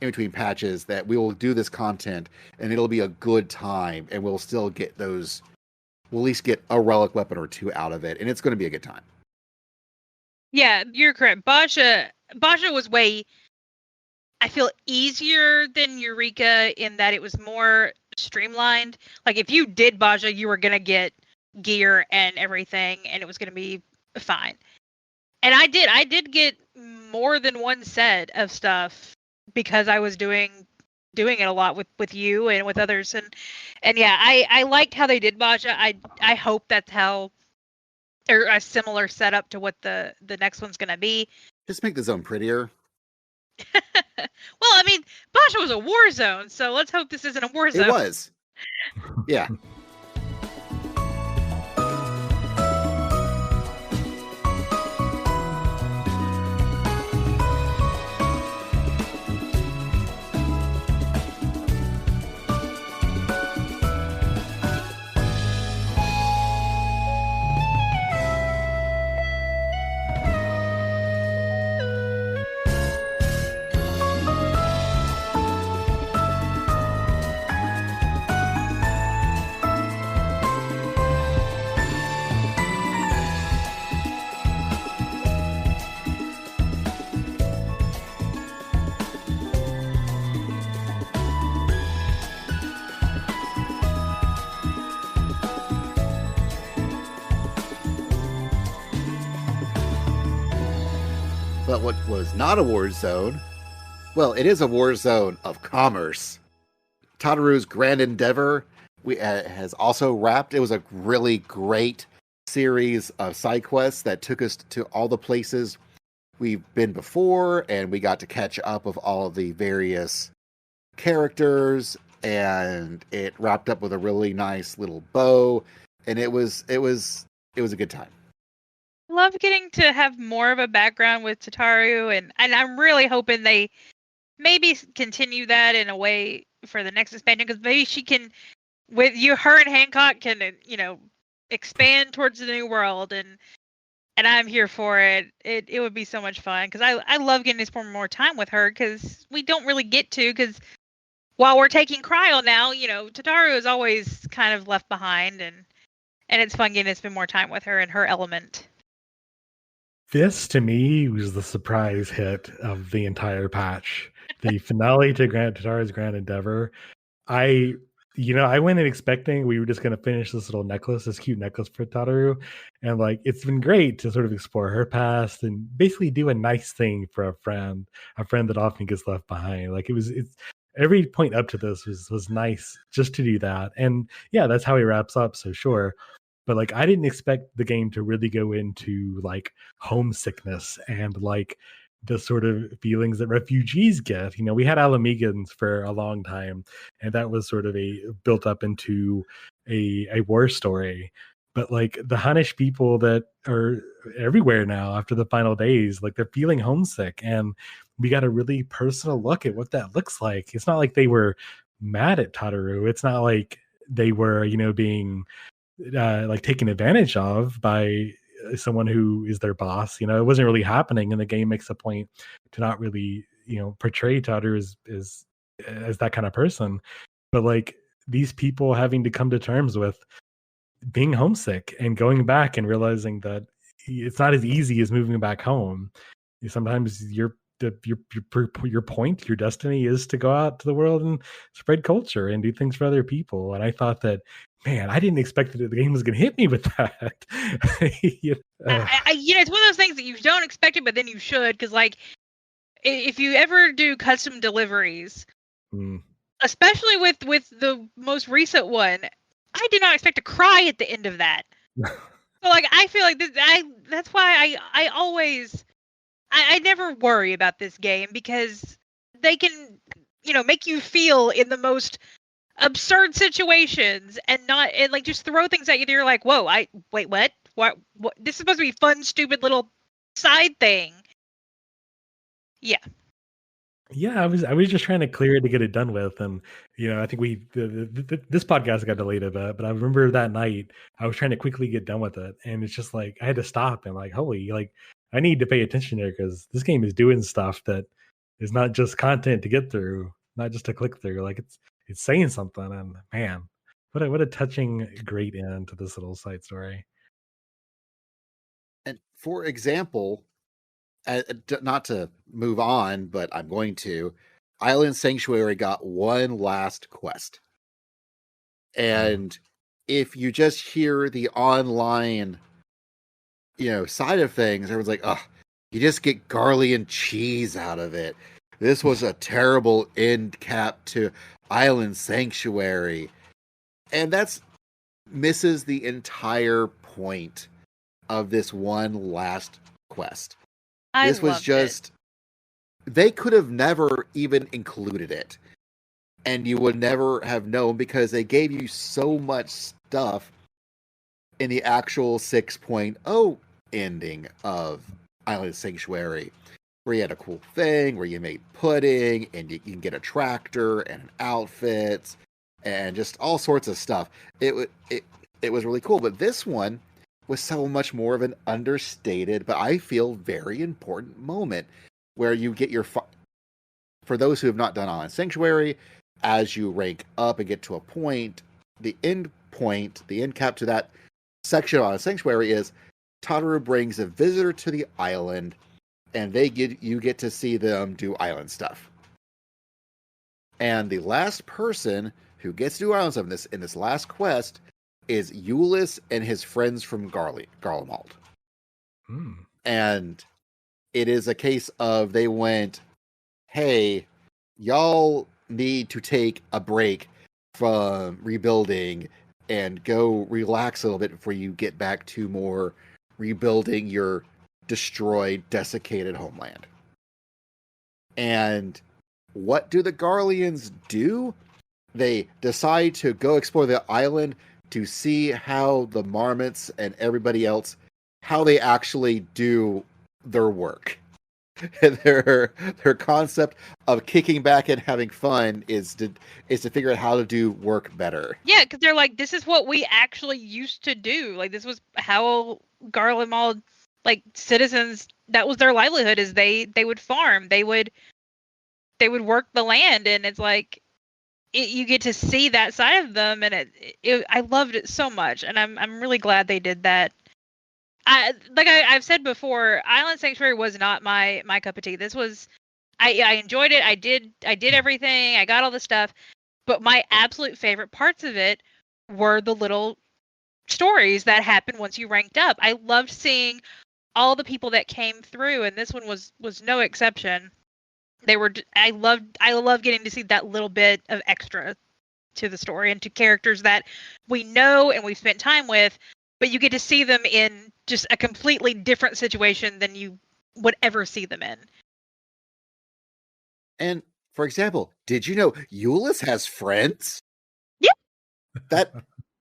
in between patches that we will do this content and it'll be a good time and we'll still get those. We'll at least get a relic weapon or two out of it, and it's going to be a good time. Yeah, you're correct. Basha was way, I feel, easier than Eureka in that it was more streamlined. Like if you did Basha, you were gonna get gear and everything, and it was gonna be fine. And I did get more than one set of stuff because I was doing it a lot with you and with others, and yeah, I liked how they did Basha. I hope that's how, or a similar setup to what the next one's gonna be. Just make the zone prettier. Well, I mean, Basha was a war zone, so let's hope this isn't a war zone. It was. Yeah. But what was not a war zone, well, it is a war zone of commerce. Tataru's grand endeavor has also wrapped. It was a really great series of side quests that took us to all the places we've been before, and we got to catch up with all of the various characters, and it wrapped up with a really nice little bow, and it was a good time. Love getting to have more of a background with Tataru, and I'm really hoping they maybe continue that in a way for the next expansion, because maybe she can, with you, her and Hancock can, expand towards the new world, and I'm here for it. It would be so much fun, because I love getting to spend more time with her, because we don't really get to, because while we're taking Cryo now, Tataru is always kind of left behind, and it's fun getting to spend more time with her and her element. This, to me, was the surprise hit of the entire patch. The finale to Tataru's Grand Endeavor. I went in expecting we were just going to finish this little necklace, this cute necklace for Tataru. And it's been great to sort of explore her past and basically do a nice thing for a friend that often gets left behind. It's every point up to this was nice just to do that. And yeah, that's how he wraps up. So sure. But I didn't expect the game to really go into homesickness and the sort of feelings that refugees get. We had Alamegans for a long time, and that was sort of built up into a war story. But the Hunnish people that are everywhere now after the final days, they're feeling homesick, and we got a really personal look at what that looks like. It's not like they were mad at Tataru. It's not like they were, being taken advantage of by someone who is their boss. It wasn't really happening, and the game makes a point to not really portray Tataru as that kind of person. But these people having to come to terms with being homesick and going back and realizing that it's not as easy as moving back home. Sometimes your point, your destiny is to go out to the world and spread culture and do things for other people. And I thought that, man, I didn't expect that the game was going to hit me with that. It's one of those things that you don't expect it, but then you should, because if you ever do custom deliveries, especially with the most recent one, I did not expect to cry at the end of that. So I feel like this. That's why I always. I never worry about this game, because they can, make you feel in the most absurd situations and not, and just throw things at you that you're like, whoa, wait, what? What? This is supposed to be fun, stupid little side thing. Yeah. Yeah, I was just trying to clear it to get it done with, and I think this podcast got delayed a bit, but I remember that night I was trying to quickly get done with it, and it's just I had to stop and holy, I need to pay attention there, because this game is doing stuff that is not just content to get through, not just to click through. Like it's saying something, and man, what a touching, great end to this little side story. And for example, not to move on, but I'm going to. Island Sanctuary got one last quest. And if you just hear the online, side of things, everyone's like, oh, you just get Garlean cheese out of it. This was a terrible end cap to Island Sanctuary. And that's misses the entire point of this one last quest. This was just, they could have never even included it. And you would never have known because they gave you so much stuff in the actual 6.0 ending of Island Sanctuary, where you had a cool thing, where you made pudding, and you can get a tractor and an outfit, and just all sorts of stuff. It was really cool, but this one was so much more of an understated, but I feel very important moment, where you get your... For those who have not done Island Sanctuary, as you rank up and get to a point, the end cap to that section on a sanctuary is Tataru brings a visitor to the island, and you get to see them do island stuff. And the last person who gets to do island stuff in this last quest is Euless and his friends from Garlemald. And it is a case of they went, hey, y'all need to take a break from rebuilding and go relax a little bit before you get back to more rebuilding your destroyed, desiccated homeland. And what do the Garleans do? They decide to go explore the island to see how the marmots and everybody else, how they actually do their work. Their concept of kicking back and having fun is to figure out how to do work better. Yeah, because they're like, this is what we actually used to do. Like, this was how Garlemald, like, citizens, that was their livelihood, is they would farm, they would work the land, and it's like you get to see that side of them, and I loved it so much, and I'm really glad they did that. I've said before, Island Sanctuary was not my cup of tea. This was, I enjoyed it. I did everything. I got all the stuff, but my absolute favorite parts of it were the little stories that happened once you ranked up. I loved seeing all the people that came through, and this one was no exception. I love getting to see that little bit of extra to the story and to characters that we know and we've spent time with, but you get to see them in just a completely different situation than you would ever see them in. And for example, did you know Euless has friends? Yeah. That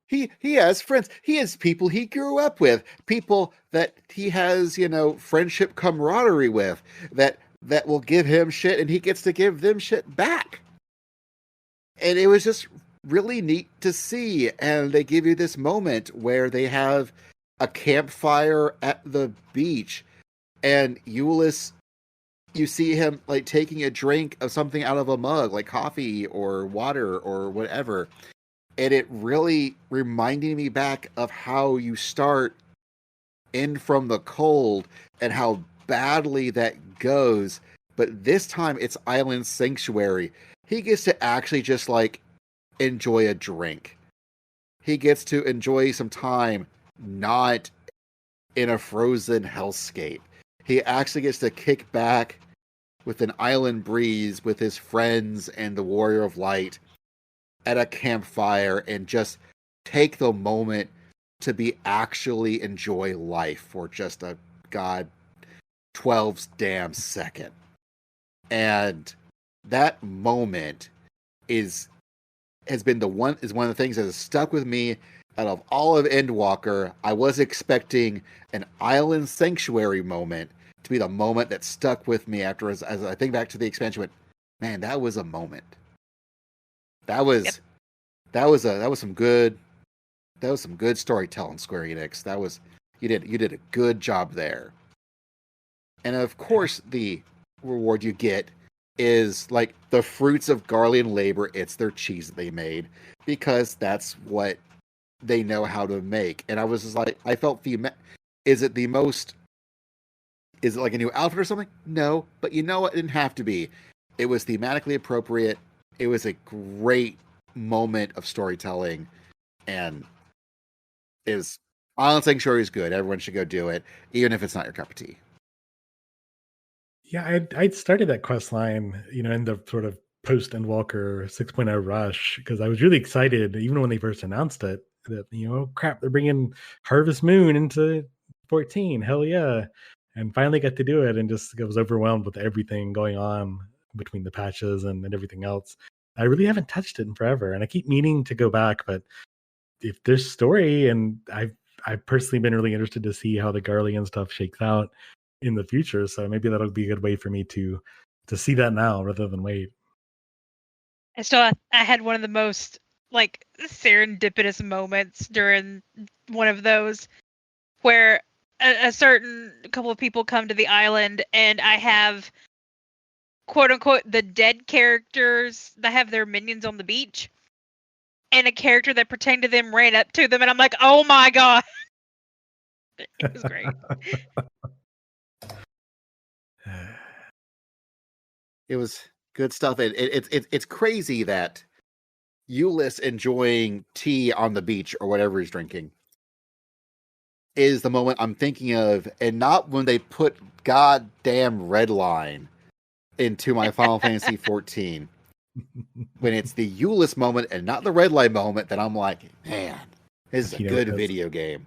he has friends. He has people he grew up with, people that he has, friendship camaraderie with, that will give him shit and he gets to give them shit back. And it was just really neat to see. And they give you this moment where they have a campfire at the beach, and Euless, you see him like taking a drink of something out of a mug, like coffee or water or whatever. And it really reminded me back of how you start in from the cold and how badly that goes. But this time it's Island Sanctuary. He gets to actually just like enjoy a drink. He gets to enjoy some time not in a frozen hellscape. He actually gets to kick back with an island breeze with his friends and the Warrior of Light at a campfire and just take the moment to be actually enjoy life for just a 12 damn second. And that moment is one of the things that has stuck with me out of all of Endwalker. I was expecting an Island Sanctuary moment to be the moment that stuck with me after, as I think back to the expansion, went, man, that was a moment. That was some good storytelling, Square Enix. You did a good job there. And of course, the reward you get is like the fruits of Garlean labor. It's their cheese that they made because that's what they know how to make. And I was just like, I felt is it like a new outfit or something? No, but you know what? It didn't have to be. It was thematically appropriate. It was a great moment of storytelling, and it was honestly sure is good. Everyone should go do it, even if it's not your cup of tea. Yeah, I'd started that quest line, in the sort of post Endwalker 6.0 rush because I was really excited, even when they first announced it, that crap, they're bringing Harvest Moon into 14. Hell yeah! And finally got to do it, and just was overwhelmed with everything going on between the patches and everything else. I really haven't touched it in forever, and I keep meaning to go back, but if there's story, and I've personally been really interested to see how the Garlean stuff shakes out in the future, so maybe that'll be a good way for me to see that now rather than wait. I had one of the most like serendipitous moments during one of those where a certain couple of people come to the island, and I have quote unquote the dead characters that have their minions on the beach, and a character that pertained to them ran up to them, and I'm like, oh my god. It was great. It was good stuff. It's crazy that Ulyss enjoying tea on the beach or whatever he's drinking is the moment I'm thinking of, and not when they put goddamn Redline into my Final Fantasy XIV. When it's the Ulyss moment and not the Redline moment, that I'm like, man, this is a good video game.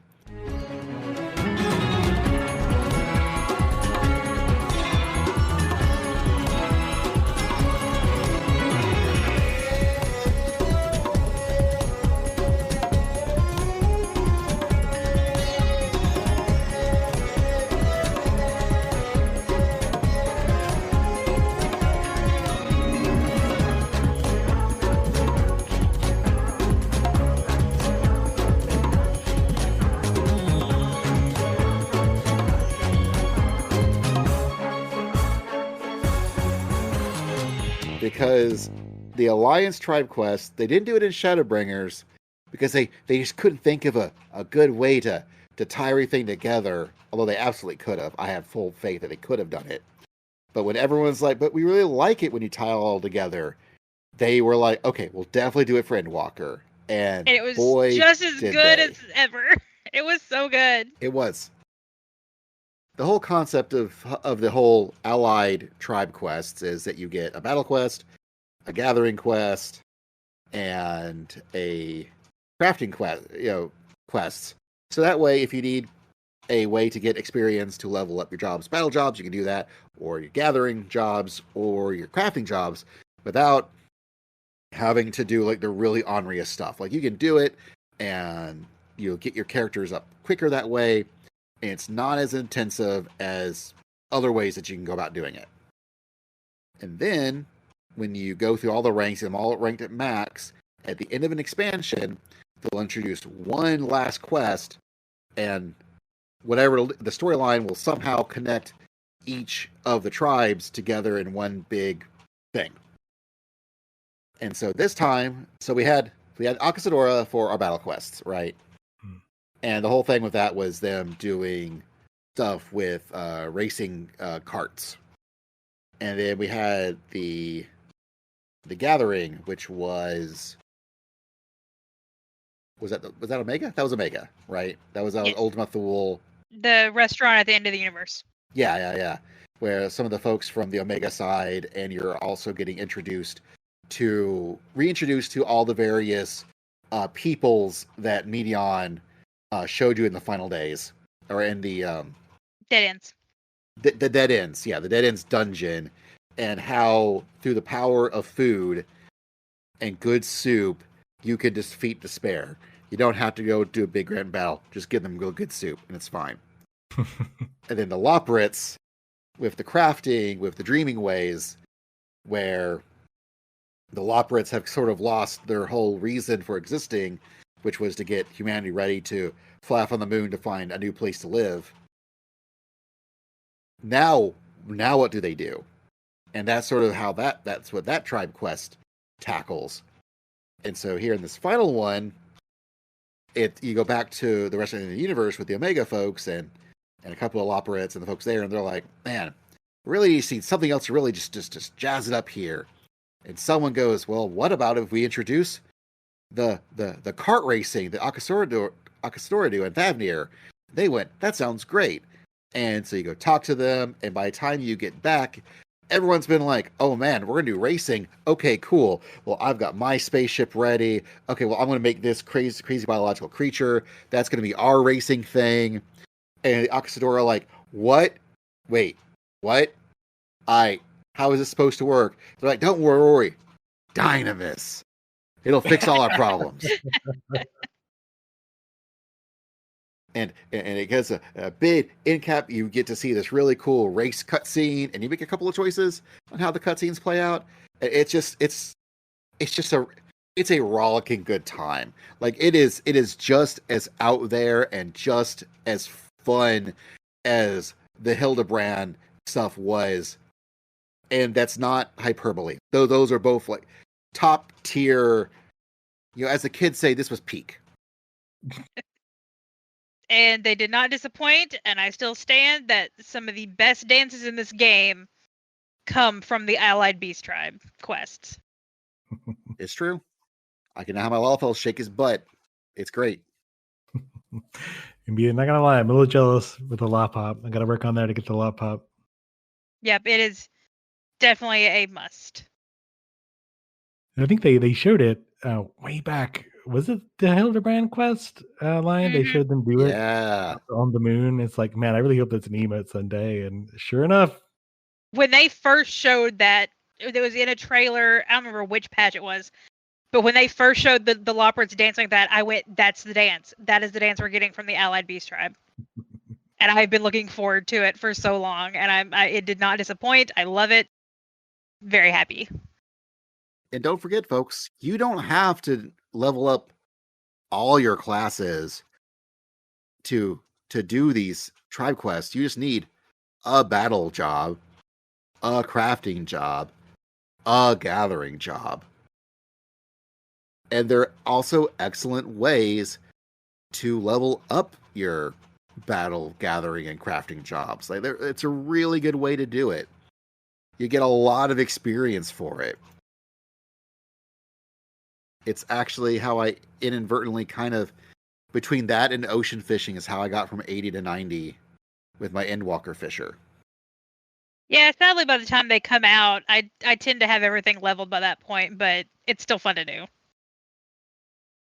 Because the Alliance Tribe quest, they didn't do it in Shadowbringers because they just couldn't think of a good way to tie everything together, although they absolutely could have. I have full faith that they could have done it. But when everyone's like, but we really like it when you tie it all together, they were like, okay, we'll definitely do it for Endwalker. And it was boy, just as good as ever. It was so good. It was. The whole concept of the whole allied tribe quests is that you get a battle quest, a gathering quest, and a crafting quest, quests. So that way, if you need a way to get experience to level up your jobs, battle jobs, you can do that, or your gathering jobs, or your crafting jobs, without having to do like the really onerous stuff. Like you can do it, and you'll get your characters up quicker that way. And it's not as intensive as other ways that you can go about doing it. And then, when you go through all the ranks, and them all ranked at max, at the end of an expansion, they'll introduce one last quest, and whatever the storyline will somehow connect each of the tribes together in one big thing. And so this time, we had Akasadora for our battle quests, right? And the whole thing with that was them doing stuff with racing carts. And then we had the gathering, which was that Omega? That was Omega, right? That was Ultima Thule. The restaurant at the end of the universe. Yeah. Where some of the folks from the Omega side, and you're also getting reintroduced to all the various peoples that Medion showed you in the final days, or in the Dead Ends. The Dead Ends, yeah, the Dead Ends dungeon, and how through the power of food and good soup, you can defeat despair. You don't have to go do a big grand battle. Just give them good soup, and it's fine. And then the Loporrits, with the crafting, with the dreaming ways, where the Loporrits have sort of lost their whole reason for existing, which was to get humanity ready to fly off on the moon to find a new place to live. Now what do? And that's sort of how that's what that tribe quest tackles. And so here in this final one, you go back to the rest of the universe with the Omega folks and a couple of Loporrits and the folks there, and they're like, man, really see something else to really just jazz it up here. And someone goes, well, what about if we introduce the kart racing that Akastora do and Thavnir? They went, that sounds great. And so you go talk to them, and by the time you get back, everyone's been like, oh man, we're gonna do racing. Okay, cool. Well, I've got my spaceship ready. Okay, well, I'm gonna make this crazy biological creature. That's gonna be our racing thing. And Akastora are like, what? Wait, what? How is this supposed to work? They're like, don't worry. Dynamis. It'll fix all our problems. And it gets a big end cap. You get to see this really cool race cutscene, and you make a couple of choices on how the cutscenes play out. It's a rollicking good time. Like it is just as out there and just as fun as the Hildebrand stuff was, and that's not hyperbole. Though those are both like top tier. You know, as the kids say, this was peak. And they did not disappoint, and I still stand that some of the best dances in this game come from the Allied Beast Tribe quests. It's true. I can now have my Lalafell shake his butt. It's great. I'm not gonna lie, I'm a little jealous with the Lop Hop. I gotta work on there to get the Lop Hop. Yep, it is definitely a must. I think they showed it way back. Was it the Hildebrand quest line? Mm-hmm. They showed them do it on the moon. It's like, man, I really hope that's an emote someday. And sure enough, when they first showed that, it was in a trailer. I don't remember which patch it was, but when they first showed the Loporrits dancing like that, I went, "That's the dance. That is the dance we're getting from the Allied Beast Tribe." And I've been looking forward to it for so long, and it did not disappoint. I love it. Very happy. And don't forget, folks, you don't have to level up all your classes to do these tribe quests. You just need a battle job, a crafting job, a gathering job. And they're also excellent ways to level up your battle, gathering, and crafting jobs. Like it's a really good way to do it. You get a lot of experience for it. It's actually how I inadvertently kind of, between that and ocean fishing, is how I got from 80 to 90 with my Endwalker Fisher. Yeah, sadly, by the time they come out, I tend to have everything leveled by that point, but it's still fun to do.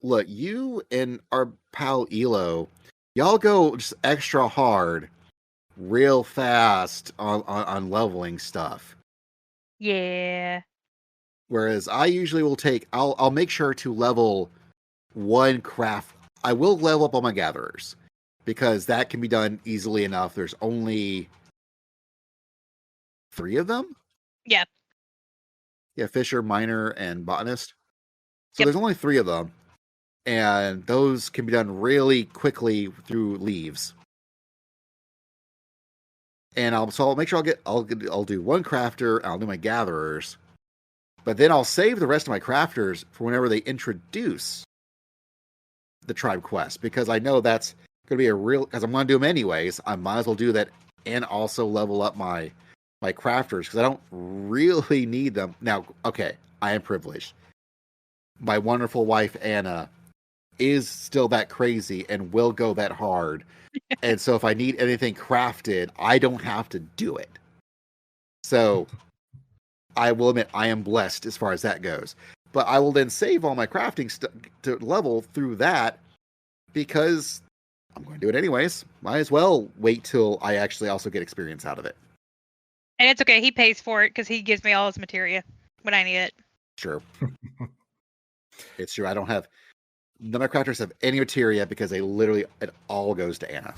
Look, you and our pal Elo, y'all go just extra hard, real fast on leveling stuff. Yeah. Whereas I usually will I'll make sure to level one craft. I will level up all my gatherers because that can be done easily enough. There's only 3 of them. Yeah. Yeah, Fisher, Miner, and Botanist. So there's only 3 of them. And those can be done really quickly through leaves. And I'll make sure I'll do one crafter, I'll do my gatherers. But then I'll save the rest of my crafters for whenever they introduce the tribe quest, because I know that's going to be because I'm going to do them anyways. I might as well do that and also level up my crafters, because I don't really need them. Now, okay, I am privileged. My wonderful wife, Anna, is still that crazy and will go that hard. And so if I need anything crafted, I don't have to do it. So I will admit I am blessed as far as that goes. But I will then save all my crafting to level through that, because I'm going to do it anyways. Might as well wait till I actually also get experience out of it. And it's okay. He pays for it because he gives me all his materia when I need it. Sure. It's true. I don't have... None of my crafters have any materia because it all goes to Anna.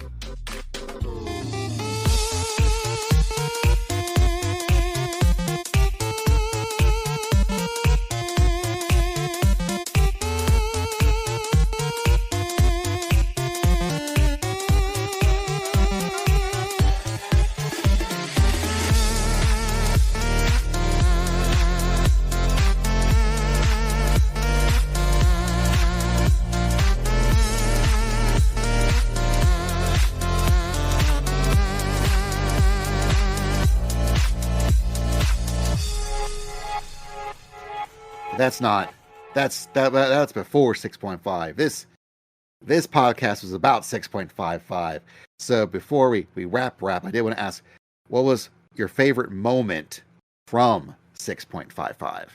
that's not. That's before 6.5. This podcast was about 6.55. So before we wrap, I did want to ask, what was your favorite moment from 6.55?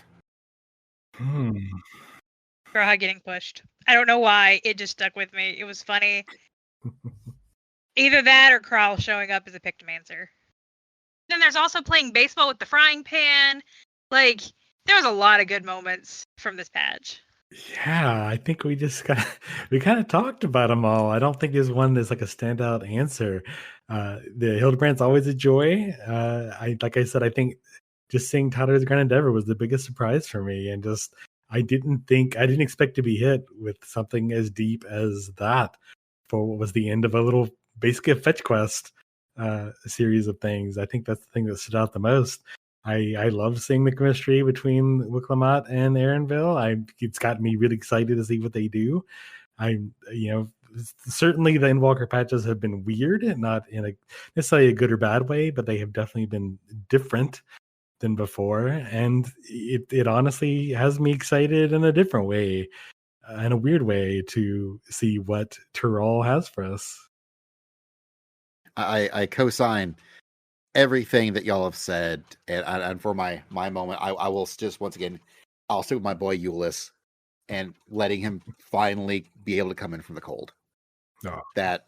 Graha getting pushed. I don't know why. It just stuck with me. It was funny. Either that or Kral showing up as a Pictomancer. Then there's also playing baseball with the frying pan. Like, there was a lot of good moments from this patch. Yeah, I think we kind of talked about them all. I don't think there's one that's like a standout answer. The Hildebrand's always a joy. Like I said, I think just seeing Tataru's Grand Endeavor was the biggest surprise for me, and just I didn't expect to be hit with something as deep as that for what was the end of a little basically a fetch quest series of things. I think that's the thing that stood out the most. I love seeing the chemistry between Wicklamat and Aaronville. It's gotten me really excited to see what they do. Certainly the Endwalker patches have been weird, not in necessarily a good or bad way, but they have definitely been different than before. And it honestly has me excited in a different way, in a weird way, to see what Tyrol has for us. I co-sign everything that y'all have said, and for my moment, I will just once again, I'll stick with my boy Euless and letting him finally be able to come in from the cold. Oh. That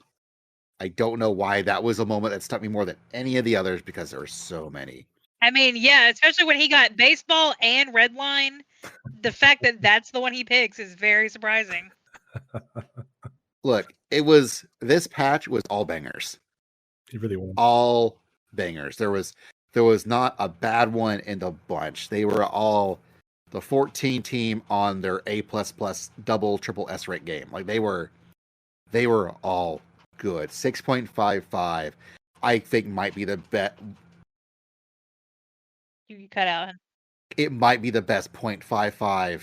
I don't know why that was a moment that stuck me more than any of the others, because there were so many. I mean, yeah, especially when he got baseball and redline. The fact that that's the one he picks is very surprising. Look, this patch was all bangers. It really was all bangers. There was not a bad one in the bunch. They were all the 14 team on their A++ double triple S rank game. Like they were all good. 6.55 I think might be the best. You cut out. It might be the best 0.55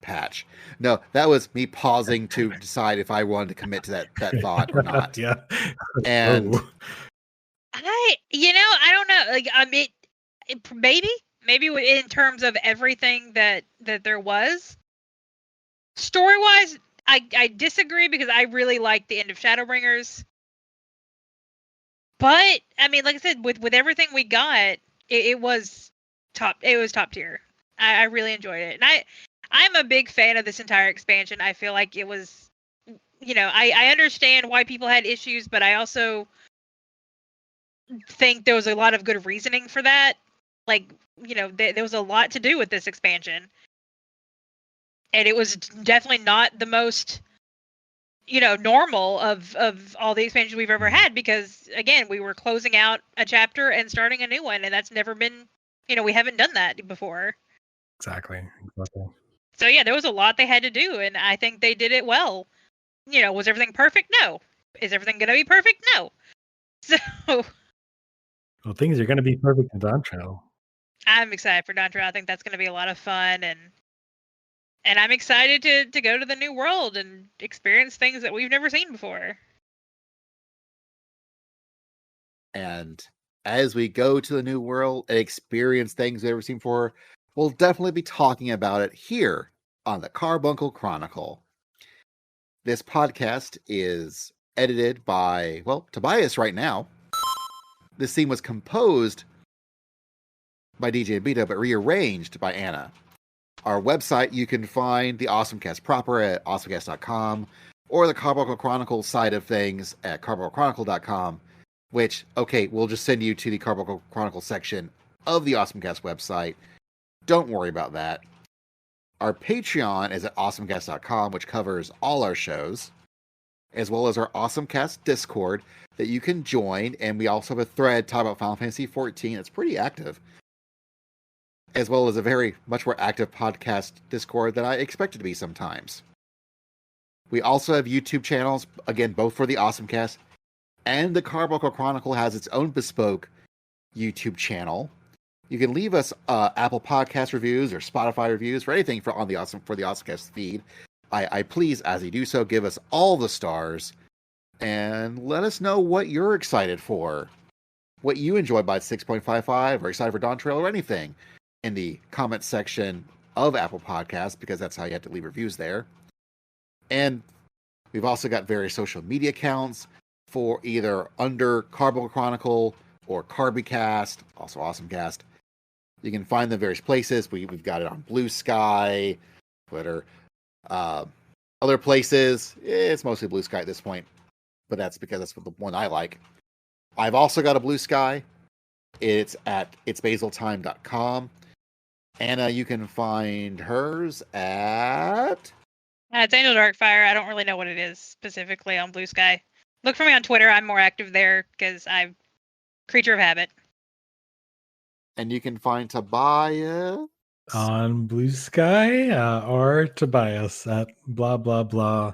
patch. No, that was me pausing to decide if I wanted to commit to that thought or not. Yeah. And I don't know. Like, I mean, maybe in terms of everything that there was. Story-wise, I disagree, because I really liked the end of Shadowbringers. But I mean, like I said, with everything we got, it was top. It was top tier. I really enjoyed it, and I'm a big fan of this entire expansion. I feel like it was, I understand why people had issues, but I also think there was a lot of good reasoning for that. Like, there was a lot to do with this expansion, and it was definitely not the most, normal of all the expansions we've ever had, because again, we were closing out a chapter and starting a new one, and that's never been, we haven't done that before. Exactly. So yeah, there was a lot they had to do, and I think they did it well. Was everything perfect? No. Is everything going to be perfect? No. So well, things are going to be perfect in Dawntrail. I'm excited for Dawntrail. I think that's going to be a lot of fun, and I'm excited to go to the new world and experience things that we've never seen before. And as we go to the new world and experience things we've never seen before, we'll definitely be talking about it here on the Carbuncle Chronicle. This podcast is edited by, Tobias right now. This theme was composed by DJ and Beta, but rearranged by Anna. Our website, you can find the AwesomeCast proper at awesomecast.com, or the Carbuncle Chronicle side of things at carbunclechronicle.com, which, we'll just send you to the Carbuncle Chronicle section of the AwesomeCast website. Don't worry about that. Our Patreon is at awesomecast.com, which covers all our shows, as well as our AwesomeCast Discord that you can join, and we also have a thread talking about Final Fantasy XIV that's pretty active, as well as a very much more active podcast Discord than I expected to be sometimes. We also have YouTube channels, again, both for the AwesomeCast, and the Carbuncle Chronicle has its own bespoke YouTube channel. You can leave us Apple Podcast reviews or Spotify reviews for anything for the AwesomeCast feed. I please, as you do so, give us all the stars and let us know what you're excited for, what you enjoyed by 6.55, or excited for Dawntrail, or anything in the comment section of Apple Podcasts, because that's how you have to leave reviews there. And we've also got various social media accounts for either under Carbuncle Chronicle or Carbicast, also Awesomecast. You can find them various places. We've got it on Blue Sky, Twitter, other places. It's mostly Blue Sky at this point, but that's because that's the one I like. I've also got a Blue Sky. It's at itsbasiltime.com. Anna, you can find hers at... It's Angel Darkfire. I don't really know what it is specifically on Blue Sky. Look for me on Twitter. I'm more active there because I'm creature of habit. And you can find Tobias on Blue Sky or Tobias at blah blah blah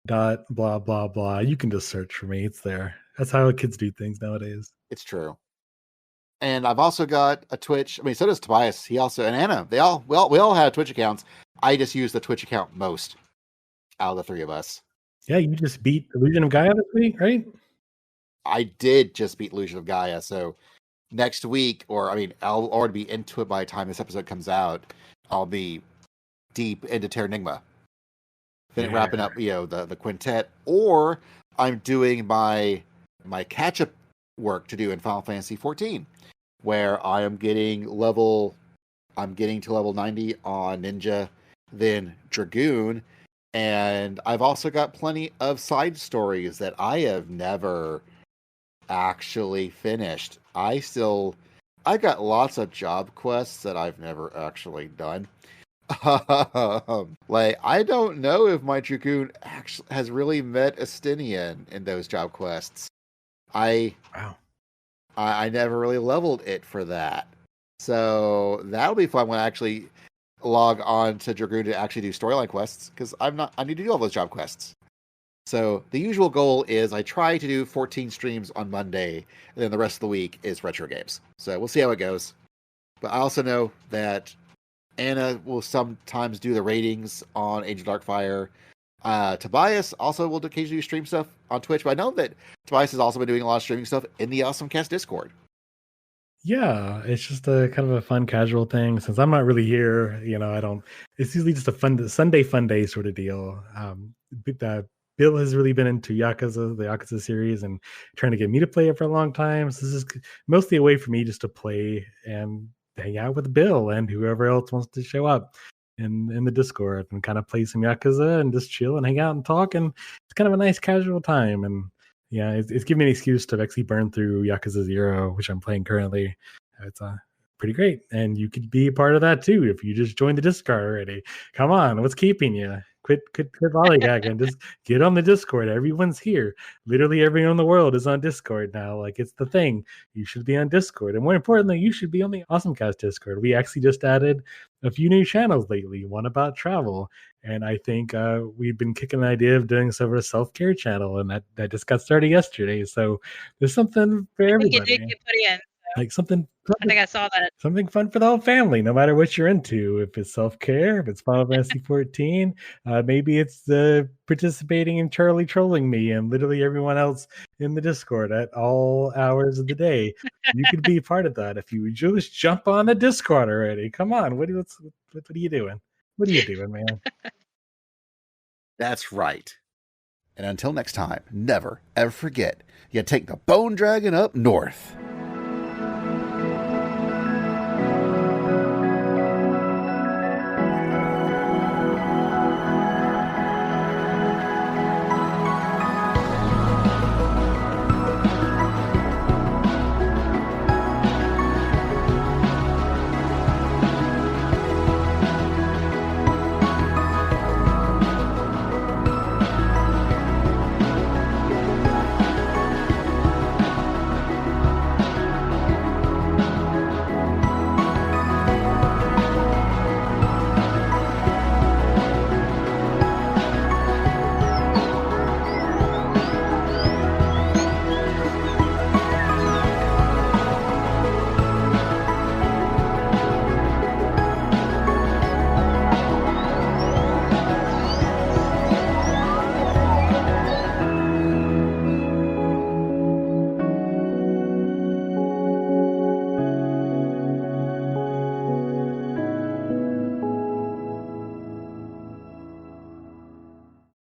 dot blah blah blah. You can just search for me. It's there. That's how kids do things nowadays. It's true. And I've also got a Twitch. I mean, so does Tobias. He also, and Anna. We all have Twitch accounts. I just use the Twitch account most out of the three of us. Yeah, you just beat Illusion of Gaia this week, right? I did just beat Illusion of Gaia. So next week, or I mean, I'll already be into it by the time this episode comes out. I'll be deep into Terranigma. Then wrapping up, the quintet, or I'm doing my catch-up work to do in Final Fantasy XIV, where I am getting to level 90 on Ninja, then Dragoon, and I've also got plenty of side stories that I have never actually finished. I've got lots of job quests that I've never actually done. Like, I don't know if my Dragoon actually has really met Estinian in those job quests. I never really leveled it for that. So that'll be fun when I actually log on to Dragoon to actually do storyline quests, because I need to do all those job quests. So the usual goal is I try to do 14 streams on Monday, and then the rest of the week is retro games. So we'll see how it goes. But I also know that Anna will sometimes do the ratings on Angel Darkfire. Tobias also will occasionally stream stuff on Twitch, but I know that Tobias has also been doing a lot of streaming stuff in the Awesomecast Discord. Yeah, it's just a kind of a fun, casual thing. Since I'm not really here, it's usually just a fun Sunday fun day sort of deal. Bill has really been into the Yakuza series, and trying to get me to play it for a long time. So this is mostly a way for me just to play and hang out with Bill and whoever else wants to show up in the Discord and kind of play some Yakuza and just chill and hang out and talk. And it's kind of a nice casual time. And yeah, it's given me an excuse to actually burn through Yakuza 0, which I'm playing currently. It's pretty great. And you could be a part of that too if you just joined the Discord already. Come on, what's keeping you? Quit lollygagging. Just get on the Discord. Everyone's here. Literally everyone in the world is on Discord now. Like, it's the thing. You should be on Discord. And more importantly, you should be on the Awesomecast Discord. We actually just added a few new channels lately, one about travel. And I think we've been kicking the idea of doing sort of a self-care channel, and that just got started yesterday. So there's something for everybody. I think it did get put in. Like something. I think I saw that. Something fun for the whole family, no matter what you're into. If it's self-care, if it's Final Fantasy XIV, maybe it's participating in Charlie trolling me and literally everyone else in the Discord at all hours of the day. You could be part of that if you would just jump on the Discord already. Come on, what are you doing? What are you doing, man? That's right. And until next time, never ever forget, you take the Bone Dragon up north.